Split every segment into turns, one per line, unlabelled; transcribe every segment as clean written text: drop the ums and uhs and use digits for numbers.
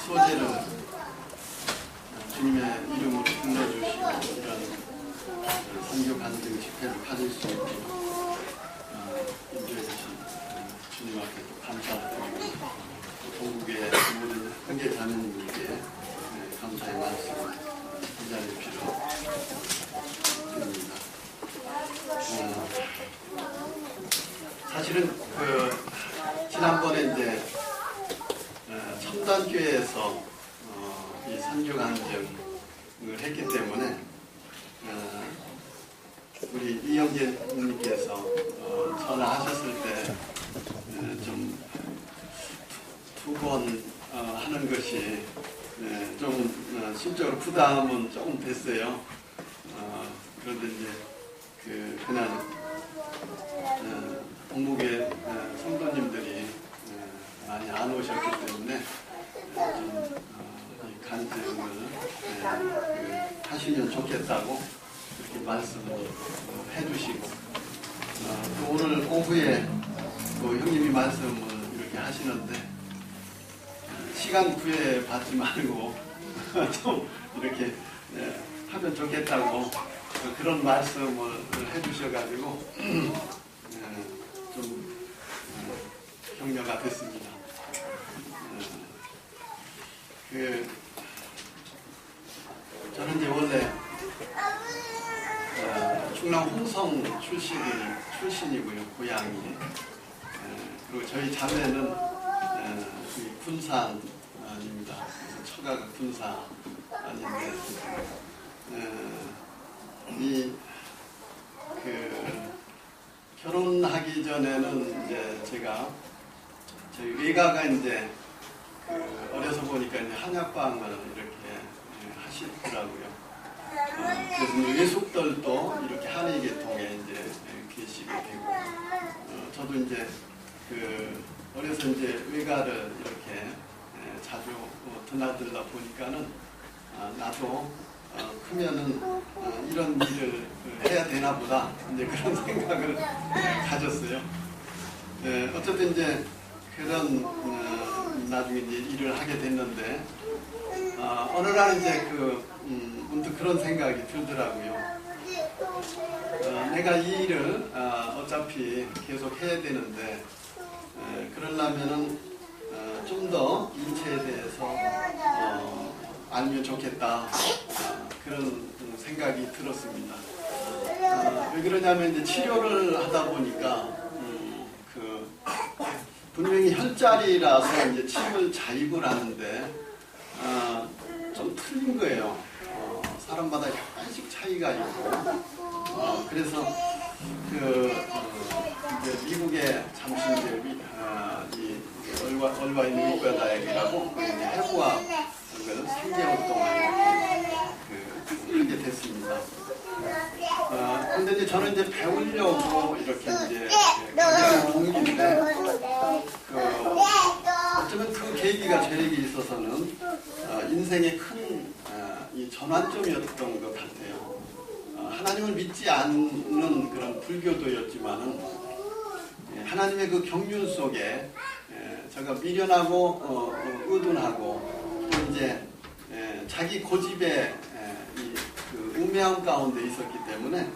소재를 주님의 이름으로 불러주시고 이런 선교 간증 집회를 가질 수 있도록 인도해 주신 주님 앞에 또 감사드리고 동국의 모든 형제 자매님께 감사의 말씀 이 자리에 필요드립니다. 사실은 지난번에 이제 첨단교회에서 이 선교 간증을 했기 때문에 우리 이영재님께서 전화하셨을 때 좀 두 번 하는 것이 좀 심적으로 부담은 조금 됐어요. 그런데 이제 그날 동목의 성도님들이 많이 안 오셨기 때문에 좀 간증을 하시면 좋겠다고 이렇게 말씀을 해주시고 또 오늘 오후에 또 형님이 말씀을 이렇게 하시는데 시간 구애받지 말고 좀 이렇게 하면 좋겠다고 그런 말씀을 해주셔가지고 좀 격려가 됐습니다. 저는 이제 원래 충남 홍성 출신이고요, 고향이. 그리고 저희 자매는 군산입니다. 처가가 군산인데 결혼하기 전에는 이제 제가 저희 외가가 이제 어려서 보니까 이제 한약방을 이렇게 하시더라고요. 그래서 이제 외숙들도 이렇게 한의계통에 이제 계시게 되고, 저도 이제 어려서 이제 외가를 이렇게 자주 드나들다 보니까는 나도 크면은 이런 일을 해야 되나 보다 이제 그런 생각을 가졌어요. 어쨌든 이제 그런 나중에 이제 일을 하게 됐는데 어느 날 이제 문득 그런 생각이 들더라고요. 내가 이 일을 어차피 계속 해야 되는데 그러려면은 좀 더 인체에 대해서 알면 좋겠다 그런 생각이 들었습니다. 왜 그러냐면 이제 치료를 하다 보니까 분명히 혈자리라서 이제 침을 자입을 하는데 좀 틀린 거예요. 사람마다 약간씩 차이가 있고 그래서 이제 미국에 잠시 이제 얼바인의과다이라고 해부학 3개월 동안 하게 됐습니다. 근데 이제 저는 이제 배우려고 이렇게 이제 가게 동기인데 어쩌면 그 계기가 저에게 있어서는 인생의 큰 이 전환점이었던 것 같아요. 하나님을 믿지 않는 그런 불교도였지만은 하나님의 그 경륜 속에 제가 미련하고 의둔하고 또 이제 자기 고집의 그 우매함 가운데 있었기 때문에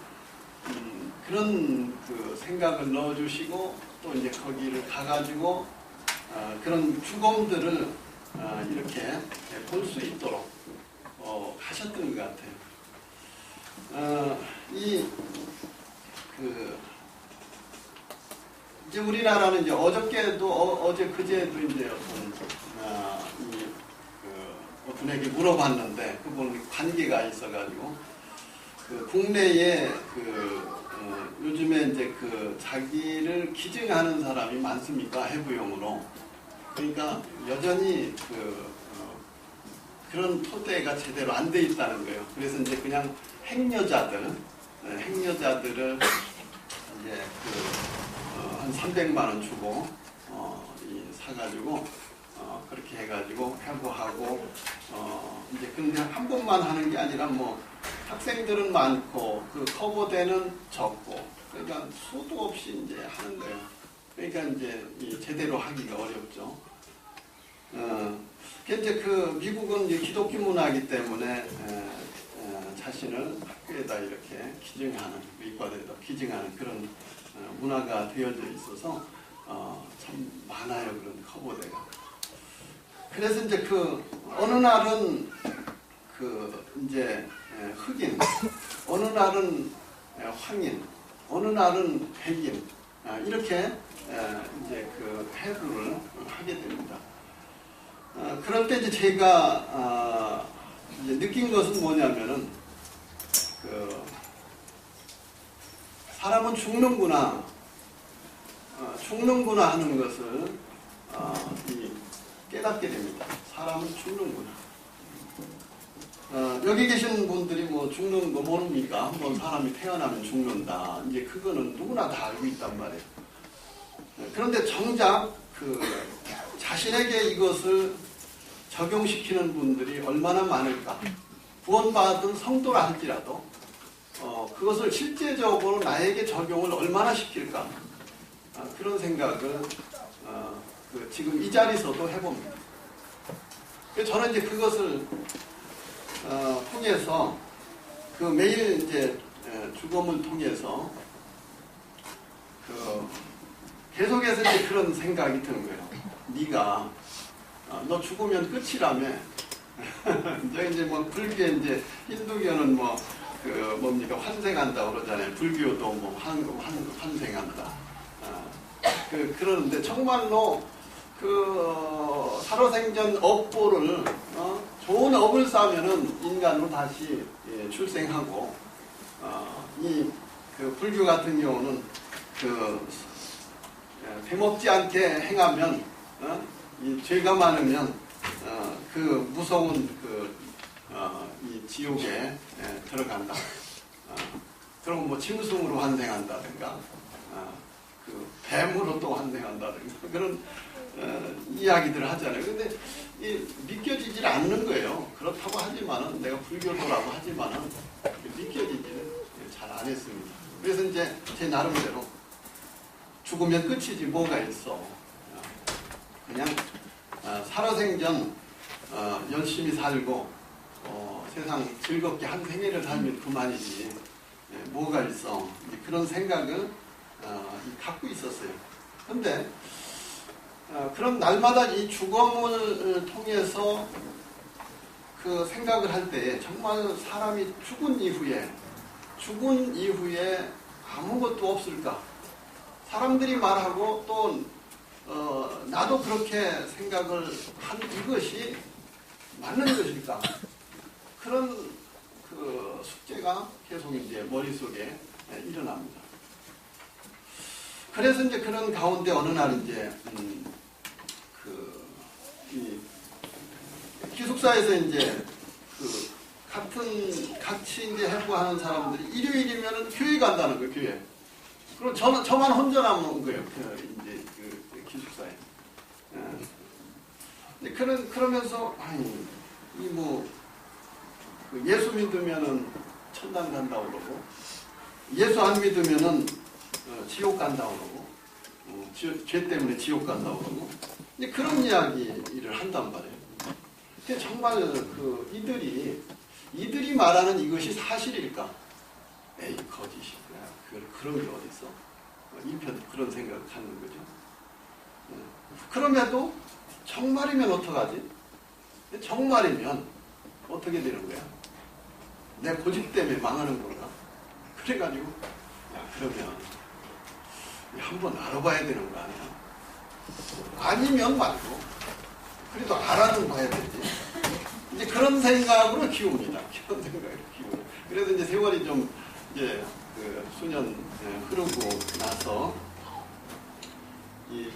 그런 그 생각을 넣어주시고 또 이제 거기를 가가지고 그런 죽음들을 이렇게 볼 수 있도록 하셨던 것 같아요. 이제 우리나라는 이제 어저께도 어제 그제도 이제 어분에게 물어봤는데 그분 관계가 있어가지고 국내에 요즘에 이제 자기를 기증하는 사람이 많습니까? 해부용으로. 그러니까 여전히 그런 토대가 제대로 안 돼 있다는 거예요. 그래서 이제 그냥 행여자들을 이제 한 300만 원 주고 사가지고 그렇게 해가지고 해부하고 이제 근데 한 번만 하는 게 아니라 뭐 학생들은 많고 그 커버대는 적고 그러니까 수도 없이 이제 하는 거예요. 그러니까 이제 제대로 하기가 어렵죠. 이제 그 미국은 이제 기독교 문화이기 때문에 자신을 학교에다 이렇게 기증하는, 의과대에다 기증하는 그런 문화가 되어져 있어서 참 많아요, 그런 커버대가. 그래서 이제 그 어느 날은 그 이제 흑인, 어느 날은 황인, 어느 날은 백인, 이렇게 이제 그 해부를 하게 됩니다. 그럴 때 이제 제가 이제 느낀 것은 뭐냐면은 그 사람은 죽는구나, 죽는구나 하는 것을 깨닫게 됩니다. 사람은 죽는구나. 여기 계신 분들이 뭐 죽는 거 모릅니까? 한번 사람이 태어나면 죽는다. 이제 그거는 누구나 다 알고 있단 말이에요. 그런데 정작 그 자신에게 이것을 적용시키는 분들이 얼마나 많을까? 구원받은 성도라 할지라도 그것을 실제적으로 나에게 적용을 얼마나 시킬까? 그런 생각을 지금 이 자리에서도 해봅니다. 저는 이제 그것을 통해서 그 매일 이제 죽음을 통해서 계속해서 이제 그런 생각이 드는 거예요. 네가 너 죽으면 끝이라며. 이제 뭐 불교에 이제 힌두교는 뭐 뭡니까 환생한다 그러잖아요. 불교도 뭐 환생한다. 그러는데 정말로 그 살아생전 업보를 좋은 업을 쌓으면은 인간으로 다시 출생하고 이 그 불교 같은 경우는 그 대먹지 않게 행하면 이 죄가 많으면 그 무서운 이 지옥에 들어간다. 그럼 뭐 짐승으로 환생한다든가 그 뱀으로 또 환생한다든가 그런 이야기들을 하잖아요. 근데 믿겨지질 않는 거예요. 그렇다고 하지만은 내가 불교도라고 하지만은 믿겨지지는 잘 안 했습니다. 그래서 이제 제 나름대로 죽으면 끝이지 뭐가 있어. 그냥 살아생전 열심히 살고 세상 즐겁게 한 생애를 살면 그만이지 뭐가 있어. 그런 생각을 갖고 있었어요. 그런데 그런 날마다 이 죽음을 통해서 그 생각을 할 때 정말 사람이 죽은 이후에 아무것도 없을까? 사람들이 말하고 또 나도 그렇게 생각을 한 이것이 맞는 것일까? 그런 그 숙제가 계속 이제 머릿속에 일어납니다. 그래서 이제 그런 가운데 어느 날 이제 이 기숙사에서 이제 같이 이제 해부하는 사람들이 일요일이면은 교회 간다는 거예요, 교회. 그리고 저만 혼자 남은 거예요, 이제 그 기숙사에. 그러면서 예수 믿으면은 천당 간다고 그러고 예수 안 믿으면은 지옥 간다고 그러고 죄 때문에 지옥 간다고 그러고 그런 이야기를 한단 말이에요. 근데 정말 이들이 말하는 이것이 사실일까? 에이 거짓이야. 그런 게 어딨어? 일편 그런 생각을 갖는 거죠. 그럼에도 정말이면 어떡하지? 정말이면 어떻게 되는 거야? 내 고집 때문에 망하는 건가? 그래가지고 그러면 한번 알아봐야 되는 거 아니야? 아니면 말고 그래도 알아는 봐야 되지. 이제 그런 생각으로 키웁니다. 그런 생각으로 키워요. 그래서 이제 세월이 좀 이제 수년 흐르고 나서 이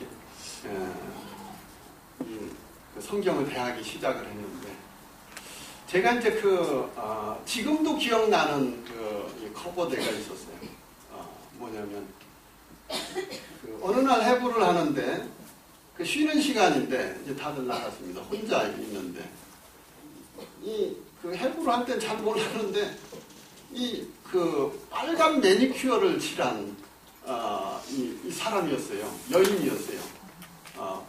성경을 대하기 시작을 했는데 제가 이제 지금도 기억나는 커버대가 있었어요. 뭐냐면 어느 날 해부를 하는데 쉬는 시간인데 이제 다들 나갔습니다. 혼자 있는데 해부를 할 땐 잘 몰랐는데 빨간 매니큐어를 칠한 이 사람이었어요. 여인이었어요.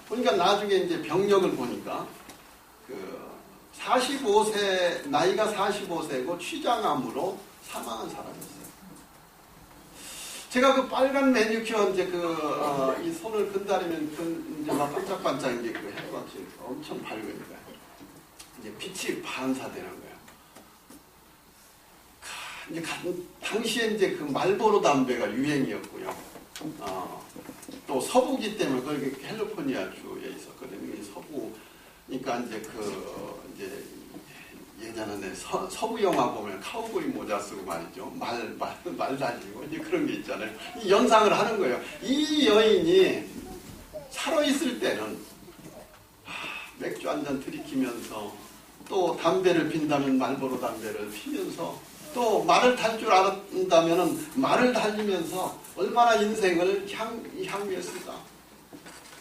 그러니까 나중에 이제 병력을 보니까 45세, 나이가 45세고 취장암으로 사망한 사람이었어요. 제가 그 빨간 매니큐어 이제 이 손을 근다리면 이제 막 반짝반짝 이제 그 해같이 엄청 밝으니까 이제 빛이 반사되는 거예요. 이제 당시에 이제 그 말보로 담배가 유행이었고요. 또 서부기 때문에 거기 캘리포니아 주에 있었거든요. 서부, 그러니까 이제 이제 예전에 서부 영화 보면 카우보이 모자 쓰고 말이죠. 말 달리고 이제 그런 게 있잖아요. 이 연상을 하는 거예요. 이 여인이 살아있을 때는 맥주 한 잔 들이키면서 또 담배를 핀다면 말보로 담배를 피면서 또 말을 탈 줄 알았다면 말을 달리면서 얼마나 인생을 향유했을까.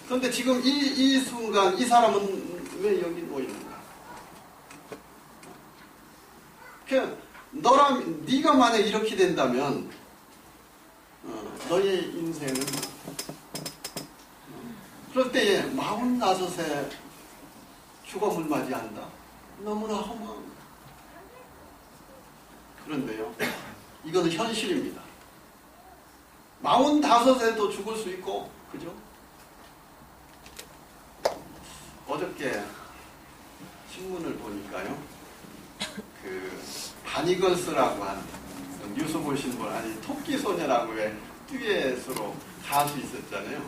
그런데 지금 이 순간 이 사람은 왜 여기 모이는가? 네가 만약 이렇게 된다면 너의 인생은 그럴 때에 45세 죽음을 맞이한다. 너무나 허무한 거예요. 그런데요, 이거는 현실입니다. 45세도 죽을 수 있고, 그죠? 어저께 신문을 보니까요, 바니걸스라고 하는 뉴스 보신 분, 아니 토끼소녀라고 왜 듀엣으로 가수 있었잖아요.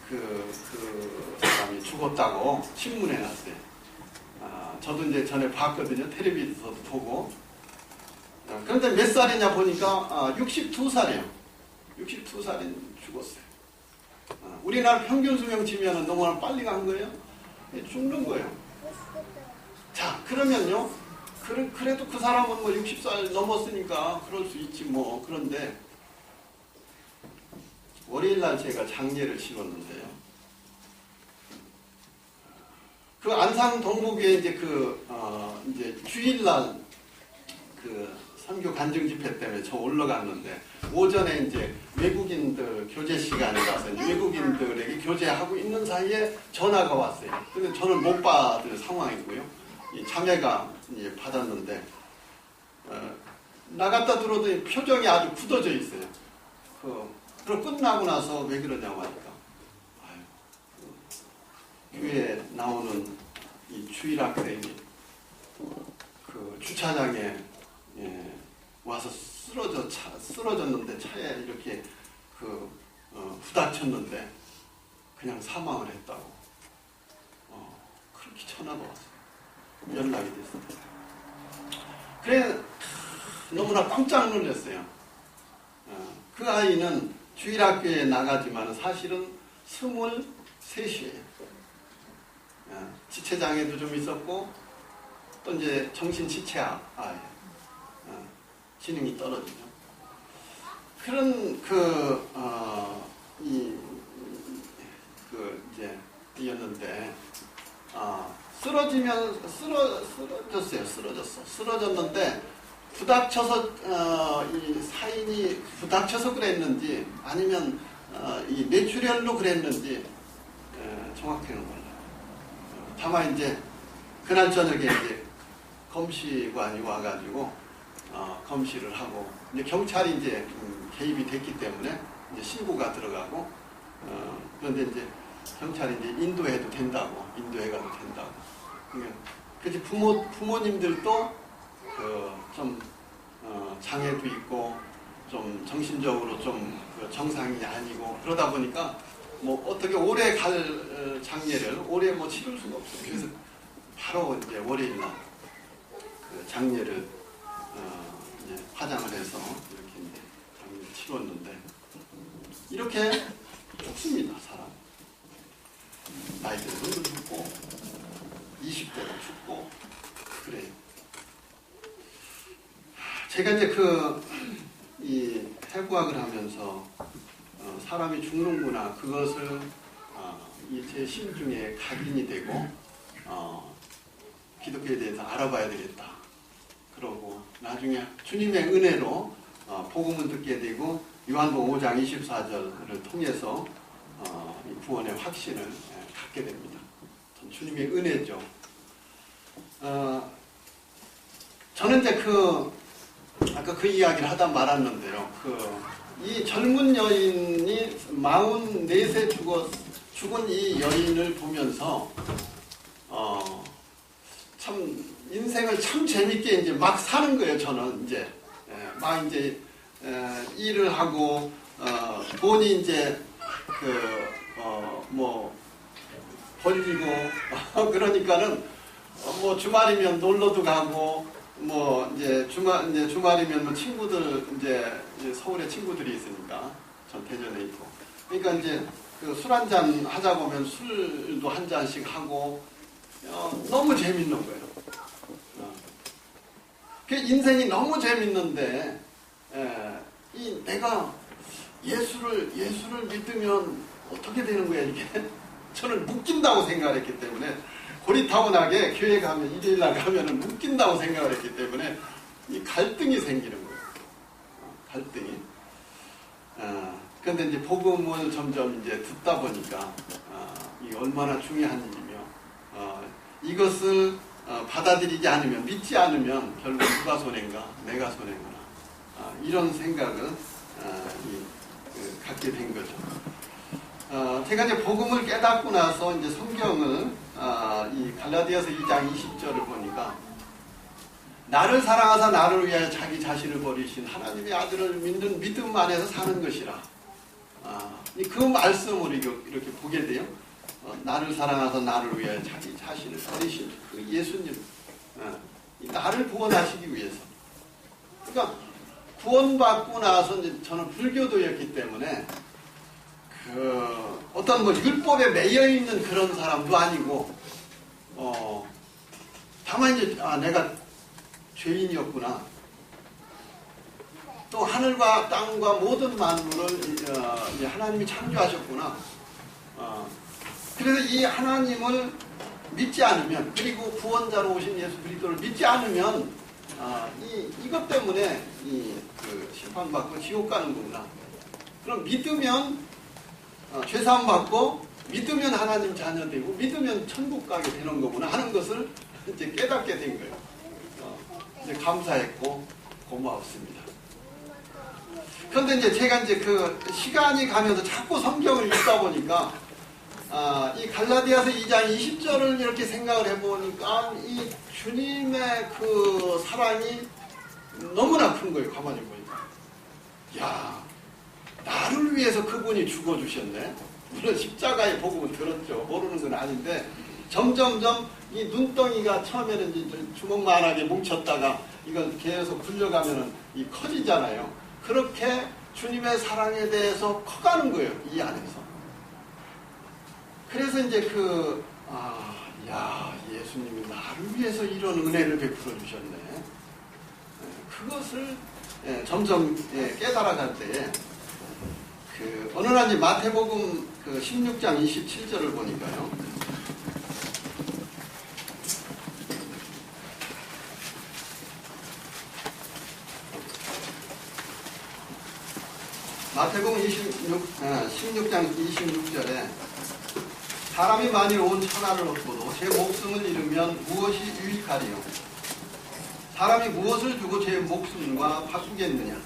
그 사람이 죽었다고 신문에 났어요. 저도 이제 전에 봤거든요. 텔레비전에서도 보고. 그런데 몇 살이냐 보니까 62살이에요. 62살인 죽었어요. 우리나라 평균 수명 치면 너무나 빨리 간 거예요. 죽는 거예요. 자, 그러면요. 그래도 그 사람은 뭐 60살 넘었으니까 그럴 수 있지 뭐. 그런데 월요일날 제가 장례를 치렀는데요. 그 안상 동북에 이제 이제 주일날 선교 간증 집회 때문에 저 올라갔는데 오전에 이제 외국인들 교제 시간이라서 외국인들에게 교제하고 있는 사이에 전화가 왔어요. 근데 저는 못 받을 상황이고요. 이 자매가 이제 받았는데 나갔다 들어오더니 표정이 아주 굳어져 있어요. 그럼 끝나고 나서 왜 그러냐고 하니까 교회에 나오는 이 주일학생이 주차장에 와서 쓰러졌는데 차에 이렇게 부닥쳤는데 그냥 사망을 했다고. 그렇게 전화가 왔어요. 연락이 됐어요. 그래 너무나 깜짝 놀랐어요. 그 아이는 주일학교에 나가지만 사실은 23이에요. 지체장애도 좀 있었고 또 이제 정신지체 아이예요. 지능이 떨어지죠. 그런 이제 이었는데 쓰러졌는데 부닥쳐서 이 사인이 부닥쳐서 그랬는지 아니면 이 뇌출혈로 그랬는지 정확히는 몰라요. 다만 이제 그날 저녁에 이제 검시관이 와가지고 검시를 하고 이제 경찰이 이제 개입이 됐기 때문에 이제 신고가 들어가고 그런데 이제 경찰이 이제 인도해도 된다고 인도해가도 된다고. 그래서 부모님들도 좀 장애도 있고 좀 정신적으로 좀 정상이 아니고 그러다 보니까 뭐 어떻게 오래 갈 장례를 오래 뭐 치를 수가 없어요. 그래서 바로 이제 월요일날 장례를 이제 화장을 해서 이렇게 이제 장례를 치렀는데 이렇게 죽습니다. 사람 나이 들어도 죽고 20대도 죽고 그래요. 제가 이제 이 해부학을 하면서 사람이 죽는구나 그것을 제 심중에 각인이 되고 기독교에 대해서 알아봐야 되겠다. 그러고 나중에 주님의 은혜로 복음을 듣게 되고 요한복음 5장 24절을 통해서 이 구원의 확신을 갖게 됩니다. 전 주님의 은혜죠. 저는 이제 아까 그 이야기를 하다 말았는데요. 이 젊은 여인이 44세 죽은 이 여인을 보면서 참 인생을 참 재밌게 이제 막 사는 거예요. 저는 이제 막 이제 일을 하고 돈이 이제 뭐 벌리고 그러니까는 뭐 주말이면 놀러도 가고 뭐 이제 주말이면 뭐 친구들 이제 서울에 친구들이 있으니까 전 대전에 있고 그러니까 이제 술 한잔 하자고 하면 술도 한 잔씩 하고 너무 재밌는 거예요. 그 인생이 너무 재밌는데 내가 예수를 믿으면 어떻게 되는 거야 이게? 저는 묶인다고 생각을 했기 때문에 고리타분하게 교회 가면 일요일날 가면은 묶인다고 생각을 했기 때문에 이 갈등이 생기는 거예요. 갈등이. 그런데 이제 복음을 점점 이제 듣다 보니까 이게 얼마나 중요한 일이며 이것을 받아들이지 않으면 믿지 않으면 결국 누가 손해인가 내가 손해인가 이런 생각을 갖게 된 거죠. 제가 이제 복음을 깨닫고 나서 이제 성경을 이 갈라디아서 2장 20절을 보니까 나를 사랑하사 나를 위하여 자기 자신을 버리신 하나님의 아들을 믿는 믿음 안에서 사는 것이라. 그 말씀을 이렇게 보게 돼요. 나를 사랑하사 나를 위하여 자기 자신을 버리신 그 예수님, 나를 구원하시기 위해서. 그러니까 구원받고 나서 이제 저는 불교도였기 때문에 어떤 뭐 율법에 매여 있는 그런 사람도 아니고 다만 이제 내가 죄인이었구나. 또 하늘과 땅과 모든 만물을 하나님이 창조하셨구나. 그래서 이 하나님을 믿지 않으면 그리고 구원자로 오신 예수 그리스도를 믿지 않으면 이것 때문에 심판받고 지옥 가는 거구나. 그럼 믿으면 죄사함 받고 믿으면 하나님 자녀 되고 믿으면 천국 가게 되는 거구나 하는 것을 이제 깨닫게 된 거예요. 이제 감사했고 고마웠습니다. 그런데 이제 제가 이제 시간이 가면서 자꾸 성경을 읽다 보니까 이 갈라디아서 2장 20절을 이렇게 생각을 해보니까 이 주님의 그 사랑이 너무나 큰 거예요. 가만히 보니까. 야, 나를 위해서 그분이 죽어주셨네. 물론 십자가의 복음을 들었죠. 모르는 건 아닌데 점점점 이 눈덩이가 처음에는 이제 주먹만하게 뭉쳤다가 이걸 계속 굴려가면은 커지잖아요. 그렇게 주님의 사랑에 대해서 커가는 거예요. 이 안에서. 그래서 이제 예수님이 나를 위해서 이런 은혜를 베풀어 주셨네. 그것을 점점 깨달아갈 때에 어느 날 이제 마태복음 16장 27절을 보니까요. 마태복음 16장 26절에 사람이 만일 온 천하를 얻고도 제 목숨을 잃으면 무엇이 유익하리요? 사람이 무엇을 주고 제 목숨과 바꾸겠느냐?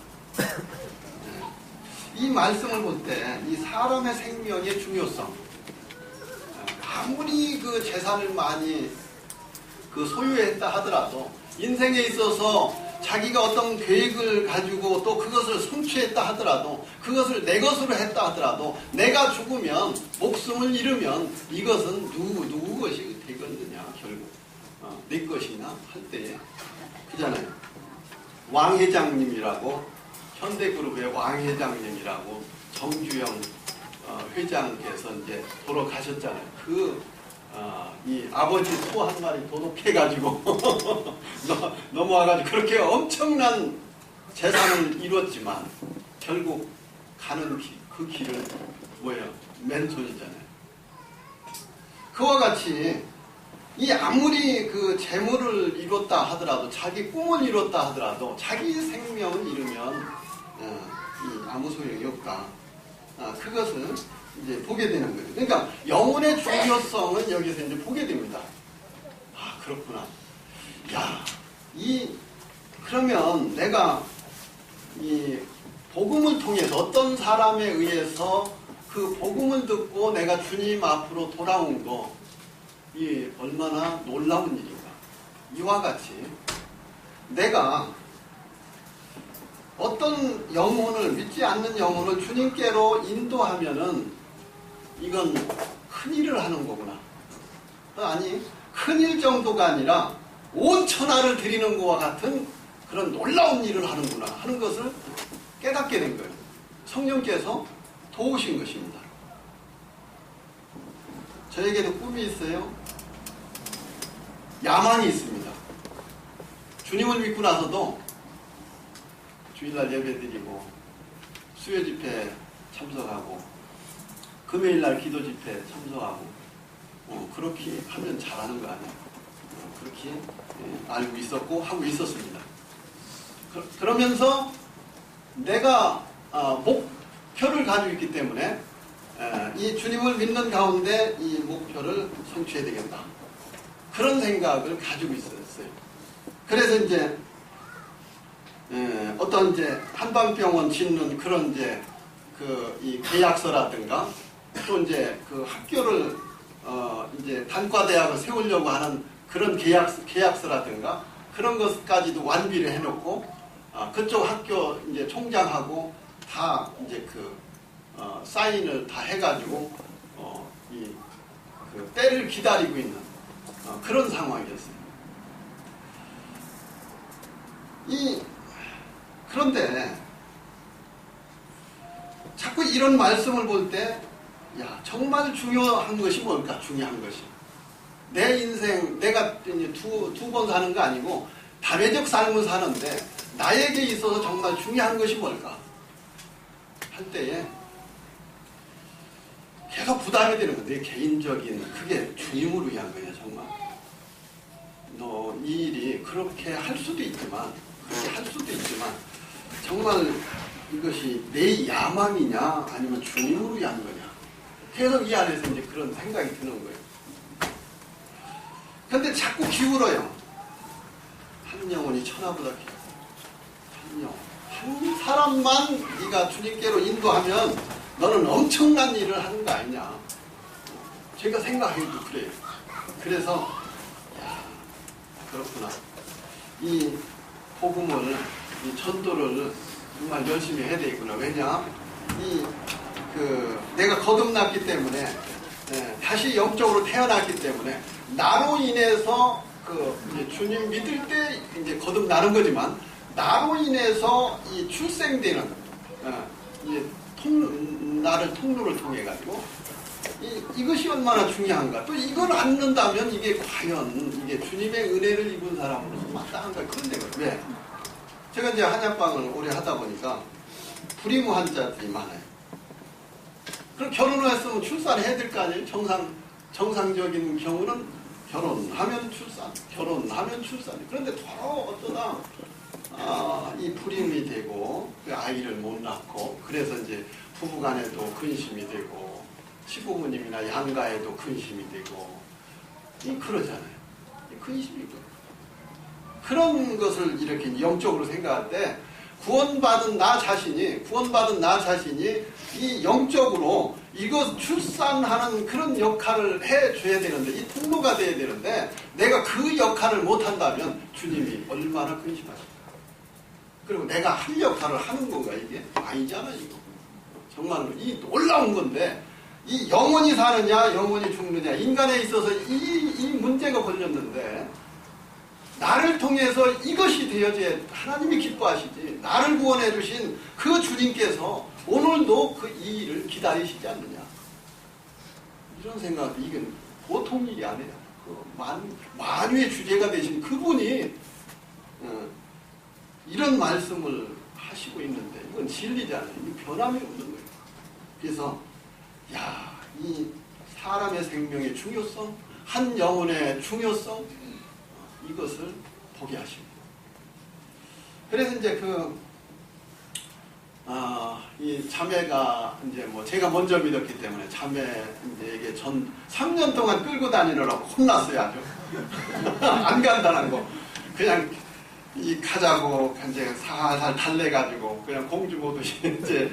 이 말씀을 볼 때 이 사람의 생명의 중요성, 아무리 그 재산을 많이 소유했다 하더라도 인생에 있어서 자기가 어떤 계획을 가지고 또 그것을 성취했다 하더라도 그것을 내 것으로 했다 하더라도 내가 죽으면 목숨을 잃으면 이것은 누구 것이 되겠느냐 결국 내 것이냐 할 때에 그잖아요. 왕 회장님이라고 현대그룹의 왕 회장님이라고 정주영 회장께서 이제 돌아가셨잖아요. 이 아버지 소 한 마리 도둑해가지고 넘어와가지고 그렇게 엄청난 재산을 이뤘지만 결국 가는 그 길은 뭐예요? 맨손이잖아요. 그와 같이 이 아무리 그 재물을 이뤘다 하더라도 자기 꿈을 이뤘다 하더라도 자기 생명을 잃으면 이 아무 소용이 없다. 그것은 이제 보게 되는 거예요. 그러니까 영혼의 중요성은 여기서 이제 보게 됩니다. 아, 그렇구나. 야, 그러면 내가 이 복음을 통해서 어떤 사람에 의해서 그 복음을 듣고 내가 주님 앞으로 돌아온 거, 이 얼마나 놀라운 일인가. 이와 같이 내가 어떤 영혼을, 믿지 않는 영혼을 주님께로 인도하면은 이건 큰일을 하는 거구나. 아니, 큰일 정도가 아니라 온 천하를 드리는 것과 같은 그런 놀라운 일을 하는구나 하는 것을 깨닫게 된 거예요. 성령께서 도우신 것입니다. 저에게도 꿈이 있어요. 야망이 있습니다. 주님을 믿고 나서도 주일날 예배드리고 수요 집회 참석하고 금요일날 기도 집회 참석하고 그렇게 하면 잘하는 거 아니야. 그렇게 알고 있었고 하고 있었습니다. 그러면서 내가 목표를 가지고 있기 때문에 이 주님을 믿는 가운데 이 목표를 성취해야 되겠다. 그런 생각을 가지고 있었어요. 그래서 이제 어떤 이제 한방병원 짓는 그런 이제 이 계약서라든가 또 이제 그 학교를 이제 단과대학을 세우려고 하는 그런 계약서라든가 그런 것까지도 완비를 해놓고 그쪽 학교 이제 총장하고 다 이제 사인을 다 해가지고 그 때를 기다리고 있는 그런 상황이었어요. 그런데 자꾸 이런 말씀을 볼 때, 야, 정말 중요한 것이 뭘까? 중요한 것이. 내 인생, 내가 두 번 사는 거 아니고 다회적 삶을 사는데 나에게 있어서 정말 중요한 것이 뭘까? 할 때에 계속 부담이 되는 거야. 내 개인적인, 그게 주님을 위한 거야, 정말. 너 이 일이 그렇게 할 수도 있지만, 정말 이것이 내 야망이냐, 아니면 주님을 위한 거냐. 계속 이 안에서 이제 그런 생각이 드는 거예요. 그런데 자꾸 기울어요. 한 영혼이 천하보다 귀하다. 한 사람만 네가 주님께로 인도하면 너는 엄청난 일을 하는 거 아니냐. 제가 생각해도 그래요. 그래서 그렇구나. 이 복음을, 이 전도를 정말 열심히 해야 되겠구나. 왜냐? 내가 거듭났기 때문에, 다시 영적으로 태어났기 때문에, 나로 인해서 이제 주님 믿을 때 이제 거듭나는 거지만, 나로 인해서 이 출생되는, 나를 통로를 통해가지고, 이것이 얼마나 중요한가. 또 이걸 안는다면 이게 과연 이게 주님의 은혜를 입은 사람으로서 마땅한가. 그런데 왜? 제가 이제 한약방을 오래 하다 보니까 불임한 자들이 많아요. 그럼 결혼을 했으면 출산해야 될 거 아니에요? 정상적인 경우는 결혼하면 출산. 그런데 더러 어쩌다 이 불임이 되고 그 아이를 못 낳고 그래서 이제 부부간에도 근심이 되고 시부모님이나 양가에도 근심이 되고 그러잖아요. 근심이고 그런 것을 이렇게 영적으로 생각할 때 구원받은 나 자신이 이 영적으로 이것 출산하는 그런 역할을 해줘야 되는데 이 통로가 돼야 되는데 내가 그 역할을 못한다면 주님이 얼마나 근심하실까. 그리고 내가 할 역할을 하는 건가 이게? 아니잖아 이거. 정말로 이 놀라운 건데 이 영혼이 사느냐 영혼이 죽느냐 인간에 있어서 이 문제가 걸렸는데 나를 통해서 이것이 되어져야 하나님이 기뻐하시지. 나를 구원해 주신 그 주님께서 오늘도 이 일을 기다리시지 않느냐. 이런 생각도 이건 보통 일이 아니에요. 만유의 주제가 되신 그분이 이런 말씀을 하시고 있는데 이건 진리잖아요. 이 변함이 없는 거예요. 그래서 이 사람의 생명의 중요성, 한 영혼의 중요성, 이것을 보게 하십니다. 그래서 이제 이 자매가 이제 뭐 제가 먼저 믿었기 때문에 자매에게 전 3년 동안 끌고 다니느라고 혼났어요, 아주. 안 간다는 거. 그냥 가자고 이제 살살 달래가지고 그냥 공주 보듯이 이제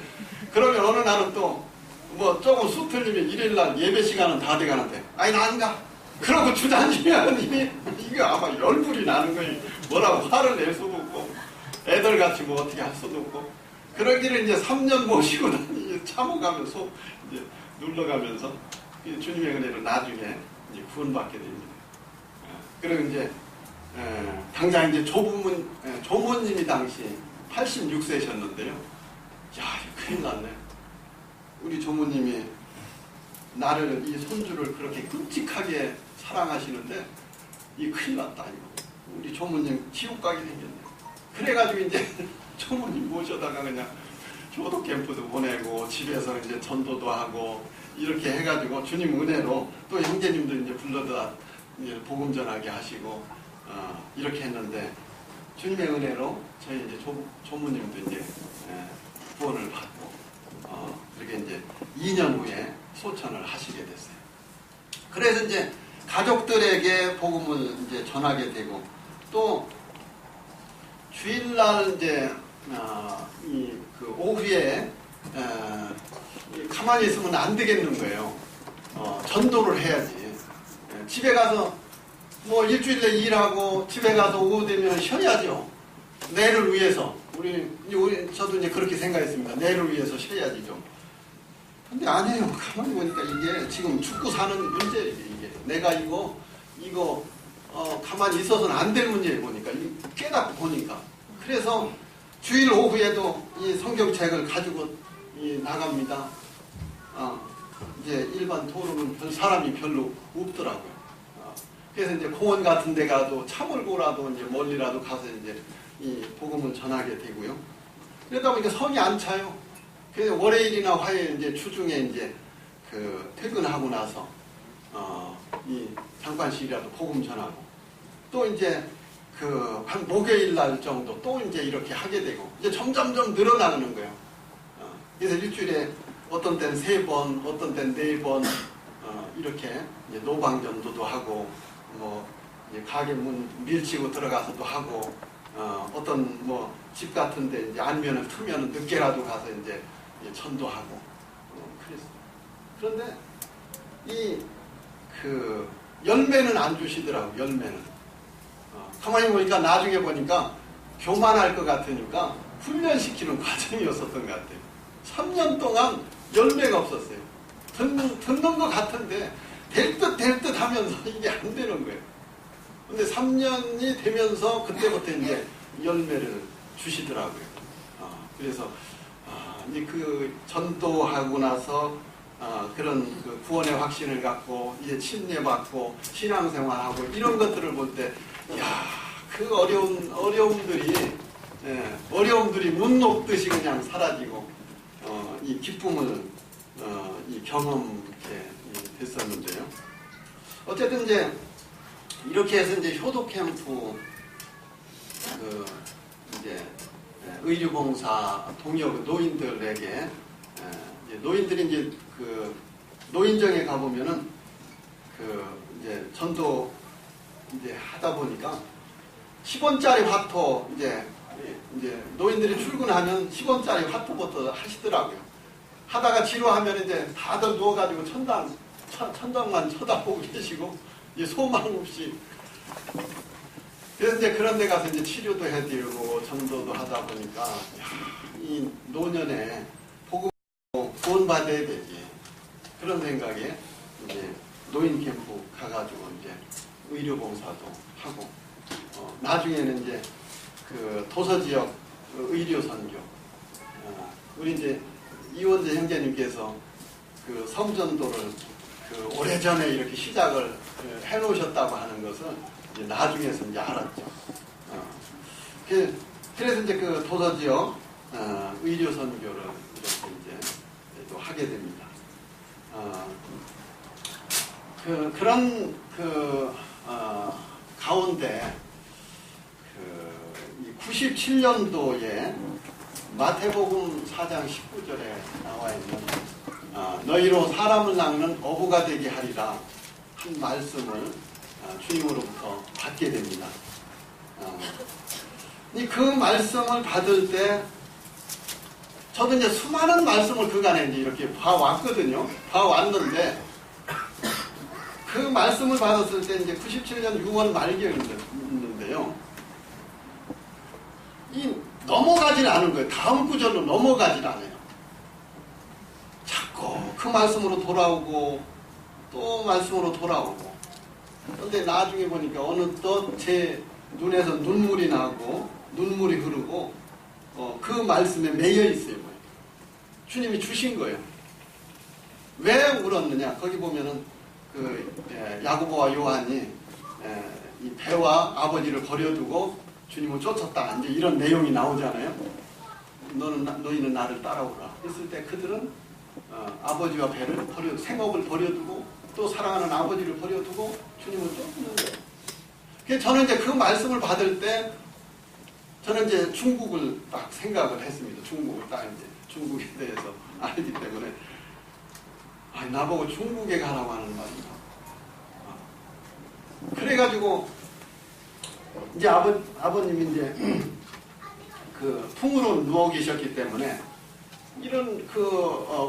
그러면 어느 날은 또 뭐 조금 수 틀리면 일요일날 예배 시간은 다 돼가는데 아니 나 안 가. 그러고 주저앉으면 이게 아마 열불이 나는 거예요. 뭐라고 화를 낼 수도 없고 애들 같이 뭐 어떻게 할 수도 없고 그러기를 이제 3년 모시고 참아가면서 이제 눌러가면서 주님의 은혜로 나중에 이제 구원받게 됩니다. 그리고 이제 당장 이제 조모님이 당시 86세셨는데요. 야, 큰일 났네. 우리 조모님이 나를 이 손주를 그렇게 끔찍하게 사랑하시는데 이 큰일 났다 이거. 우리 조모님 지옥 가게 생겼네. 그래가지고 이제 조모님 모셔다가 그냥 효독 캠프도 보내고 집에서 이제 전도도 하고 이렇게 해가지고 주님 은혜로 또 형제님들 이제 불러다 이제 복음 전하게 하시고 이렇게 했는데 주님의 은혜로 저희 이제 조모님도 이제 구원을 받고 그렇게 이제 2년 후에 소천을 하시게 됐어요. 그래서 이제 가족들에게 복음을 이제 전하게 되고 또 주일날 이제 그 오후에 가만히 있으면 안 되겠는 거예요. 전도를 해야지. 집에 가서 뭐 일주일에 일하고 집에 가서 오후 되면 쉬어야죠. 내를 위해서 저도 이제 그렇게 생각했습니다. 내를 위해서 쉬어야지 좀. 근데 아니에요. 가만히 보니까 이게 지금 죽고 사는 문제예요. 이게 내가 이거 가만히 있어서는 안 될 문제예요. 보니까 깨닫고 보니까. 그래서 주일 오후에도 이 성경책을 가지고 나갑니다. 이제 일반 도로는 사람이 별로 없더라고요. 그래서 이제 공원 같은 데 가도 차 몰고라도 이제 멀리라도 가서 이제 이 복음을 전하게 되고요. 그러다 보니까 성이 안 차요. 그래서 월요일이나 화요일 이제 주중에 이제 그 퇴근하고 나서 이 잠깐씩이라도 복음 전하고 또 이제 그 한 목요일 날 정도 또 이제 이렇게 하게 되고 이제 점점점 늘어나는 거예요. 그래서 일주일에 어떤 때는 3번, 어떤 때는 4번 이렇게 이제 노방전도도 하고 뭐 이제 가게 문 밀치고 들어가서도 하고 어떤 뭐 집 같은데 이제 안면을 트면 늦게라도 가서 이제 전도하고 그랬어요. 그런데 이 그 열매는 안 주시더라고. 열매는 가만히 보니까 나중에 보니까 교만할 것 같으니까 훈련시키는 과정이었었던 것 같아요. 3년 동안 열매가 없었어요. 듣는 것 같은데 될 듯 하면서 이게 안 되는 거예요. 근데 3년이 되면서 그때부터 이제 열매를 주시더라고요. 그래서 이제 그 전도하고 나서 그런 그 구원의 확신을 갖고 이제 침례받고 신앙생활하고 이런 것들을 볼 때, 야, 그 어려움들이 문 녹듯이 그냥 사라지고 이 기쁨을 이 경험하게 됐었는데요. 어쨌든 이제 이렇게 해서 이제 효독 캠프 이제 의료봉사 동역 노인들에게 노인들이 이제 그 노인정에 가보면은 그 이제 전도 이제 하다 보니까 10원짜리 화토 이제 노인들이 출근하면 10원짜리 화토부터 하시더라고요. 하다가 지루하면 이제 다들 누워가지고 천장만 쳐다보고 계시고 이제 소망 없이. 그래서 이제 그런 데 가서 이제 치료도 해드리고 전도도 하다 보니까 이 노년에 복음 구원받아야 되지. 그런 생각에 이제 노인 캠프 가가지고 이제 의료봉사도 하고 나중에는 이제 그 도서지역 의료 선교 우리 이제 이원재 형제님께서 그 성전도를 그 오래전에 이렇게 시작을 해놓으셨다고 하는 것은 이제 나중에서 이제 알았죠. 그래서 이제 그 도서지역 의료 선교를 이렇게 이제 또 하게 됩니다. 그런 가운데 97년도에 마태복음 4장 19절에 나와 있는 너희로 사람을 낚는 어부가 되게 하리라 한 말씀을 주님으로부터 받게 됩니다. 그 말씀을 받을 때 저도 이제 수많은 말씀을 그간에 이제 이렇게 봐왔거든요. 봐왔는데 그 말씀을 받았을 때 이제 97년 6월 말경이었는데요. 넘어가질 않은 거예요. 다음 구절로 넘어가질 않아요. 자꾸 그 말씀으로 돌아오고 또 말씀으로 돌아오고. 그런데 나중에 보니까 어느덧 제 눈에서 눈물이 나고 눈물이 흐르고 그 말씀에 매여 있어요. 주님이 주신 거예요. 왜 울었느냐? 거기 보면은 야고보와 요한이 이 배와 아버지를 버려두고 주님을 쫓았다. 이제 이런 내용이 나오잖아요. 너희는 나를 따라오라. 했을 때 그들은 아버지와 배를 생업을 버려두고 또 사랑하는 아버지를 버려두고 주님을 쫓는 거예요. 그래서 저는 이제 그 말씀을 받을 때 저는 이제 중국을 딱 생각을 했습니다. 중국을 딱 이제 중국에 대해서 알기 때문에 나보고 중국에 가라고 하는 말인가. 그래가지고 이제 아버님이 이제 그 풍으로 누워 계셨기 때문에 이런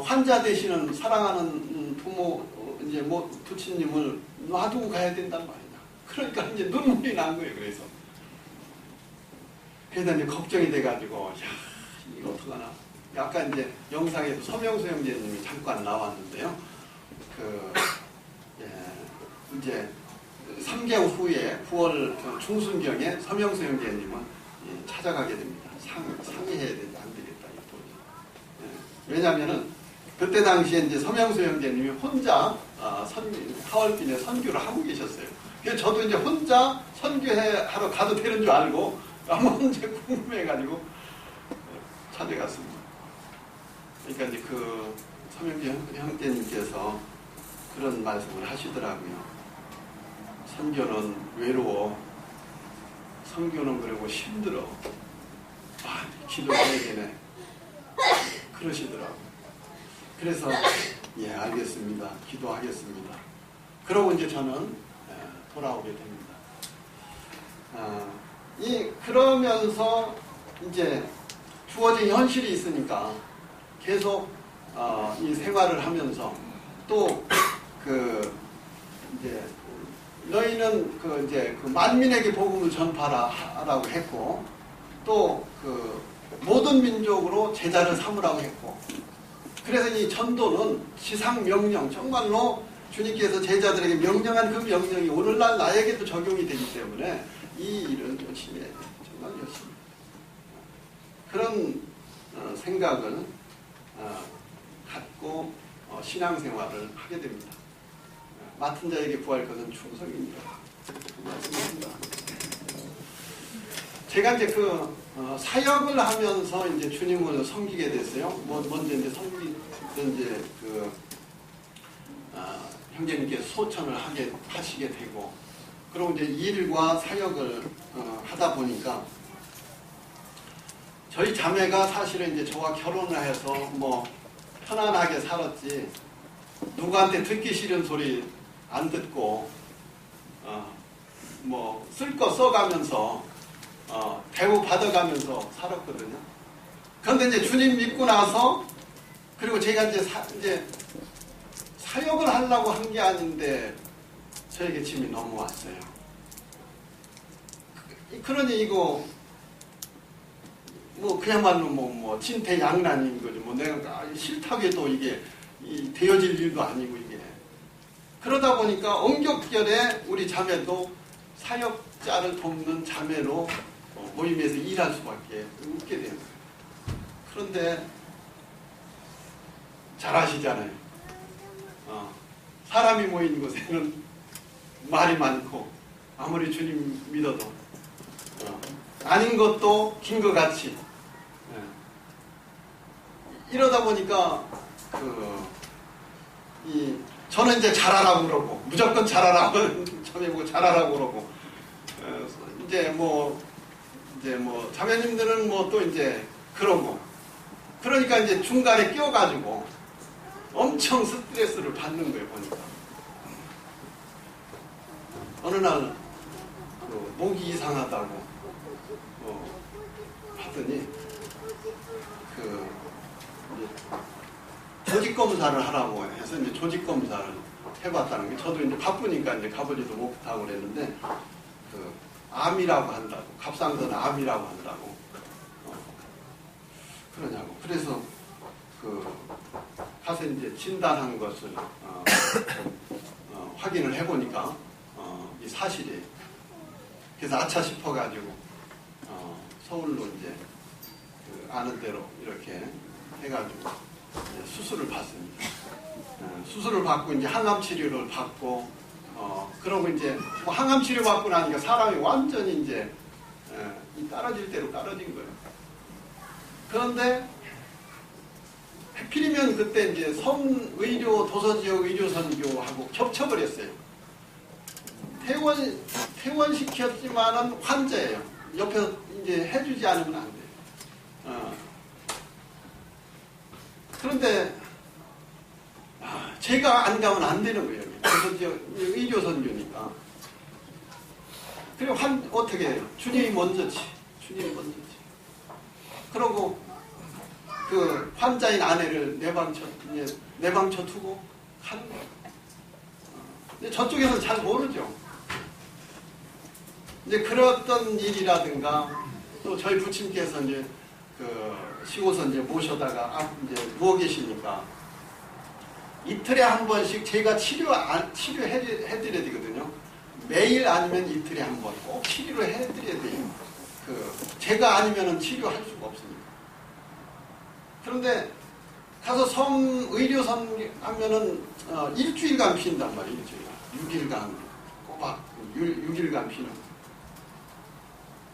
환자 되시는 사랑하는 부모 이제 부친님을 놔두고 가야 된단 말이야. 그러니까 이제 눈물이 난 거예요. 그래서 이제 걱정이 돼가지고 이거 어떡하나. 아까 이제 영상에도 서명수 형제님이 잠깐 나왔는데요. 이제 3개월 후에 9월 중순경에 서명수 형제님은 찾아가게 됩니다. 상의해야 되지 안 되겠다. 왜냐하면은 그때 당시에 이제 서명수 형제님이 혼자 하얼빈에 선교를 하고 계셨어요. 그래서 저도 이제 혼자 선교하러 가도 되는 줄 알고 너무 이제 궁금해가지고 찾아갔습니다. 그러니까 이제 그 서명수 형제님께서 그런 말씀을 하시더라고요. 선교는 외로워. 선교는 그리고 힘들어. 기도해야 되네. 그러시더라고요. 그래서 예, 알겠습니다. 기도하겠습니다. 그러고 이제 저는 돌아오게 됩니다. 그러면서 이제 주어진 현실이 있으니까 계속 이 생활을 하면서 또 이제 너희는 이제 만민에게 복음을 전파하라고 했고 또 모든 민족으로 제자를 삼으라고 했고 그래서 이 전도는 지상 명령 정말로 주님께서 제자들에게 명령한 그 명령이 오늘날 나에게도 적용이 되기 때문에 이 일은 열심히 해야 돼요. 정말 열심히. 그런 생각을 갖고 신앙생활을 하게 됩니다. 맡은 자에게 구할 것은 충성입니다. 말씀입니다. 제가 이제 사역을 하면서 이제 주님을 섬기게 됐어요. 먼저 이제 섬기던 이제 형제님께서 소천을 하시게 되고, 그리고 이제 일과 사역을 하다 보니까 저희 자매가 사실은 이제 저와 결혼을 해서 편안하게 살았지, 누구한테 듣기 싫은 소리 안 듣고, 쓸 거 써가면서, 대우 받아가면서 살았거든요. 그런데 이제 주님 믿고 나서, 그리고 제가 이제 사역을 하려고 한 게 아닌데, 저에게 짐이 넘어왔어요. 그러니 이거, 그야말로 진퇴양난인 거죠. 내가 싫다고 해도 이게 되어질 일도 아니고 이게. 그러다 보니까 엉겹결에 우리 자매도 사역자를 돕는 자매로 모임에서 일할 수밖에 없게 돼요. 그런데 잘 아시잖아요. 사람이 모인 곳에는 말이 많고 아무리 주님 믿어도 아닌 것도 긴 것 같이 이러다 보니까 저는 이제 잘하라고 그러고 무조건 잘하라고 저보고 잘하라고 그러고 이제 자매님들은 또 이제 그러고 그러니까 이제 중간에 끼어가지고 엄청 스트레스를 받는 거예요, 보니까. 어느 날, 목이 이상하다고, 하더니, 조직 검사를 하라고 해서 이제 조직 검사를 해봤다는 게, 저도 이제 바쁘니까 이제 가보지도 못하고 그랬는데, 암이라고 한다고, 갑상선 암이라고 한다고, 그러냐고. 그래서, 가서 이제 진단한 것을, 확인을 해보니까, 이 사실이에요. 그래서 아차 싶어가지고, 서울로 이제, 아는 대로 이렇게 해가지고, 이제 수술을 받습니다. 수술을 받고 이제 항암 치료를 받고, 그러고 이제 뭐 항암 치료 받고 나니까 사람이 완전히 이제 떨어질 대로 떨어진 거예요. 그런데 하필이면 그때 이제 성의료 도서지역 의료선교하고 겹쳐버렸어요. 퇴원시켰지만은 환자예요. 옆에서 이제 해주지 않으면 안 돼요. 그런데 제가 안 가면 안 되는 거예요. 도서지역 의료선교니까. 그리고 어떻게 해요? 주님이 먼저지. 주님이 먼저지. 그러고 그 환자인 아내를 내방쳐 두고 가는 거예요. 근데 저쪽에서는 잘 모르죠. 이제 그랬던 일이라든가 또 저희 부친께서 이제 시고서 이제 모셔다가 이제 누워 계시니까 이틀에 한 번씩 제가 치료해드려야 되거든요. 매일 아니면 이틀에 한 번 꼭 치료를 해드려야 돼요. 제가 아니면은 치료할 수가 없으니까. 그런데 가서 성의료선 하면은 일주일간 핀단 말이에요. 일주일간. 6일간 꼬박 6일간 피는.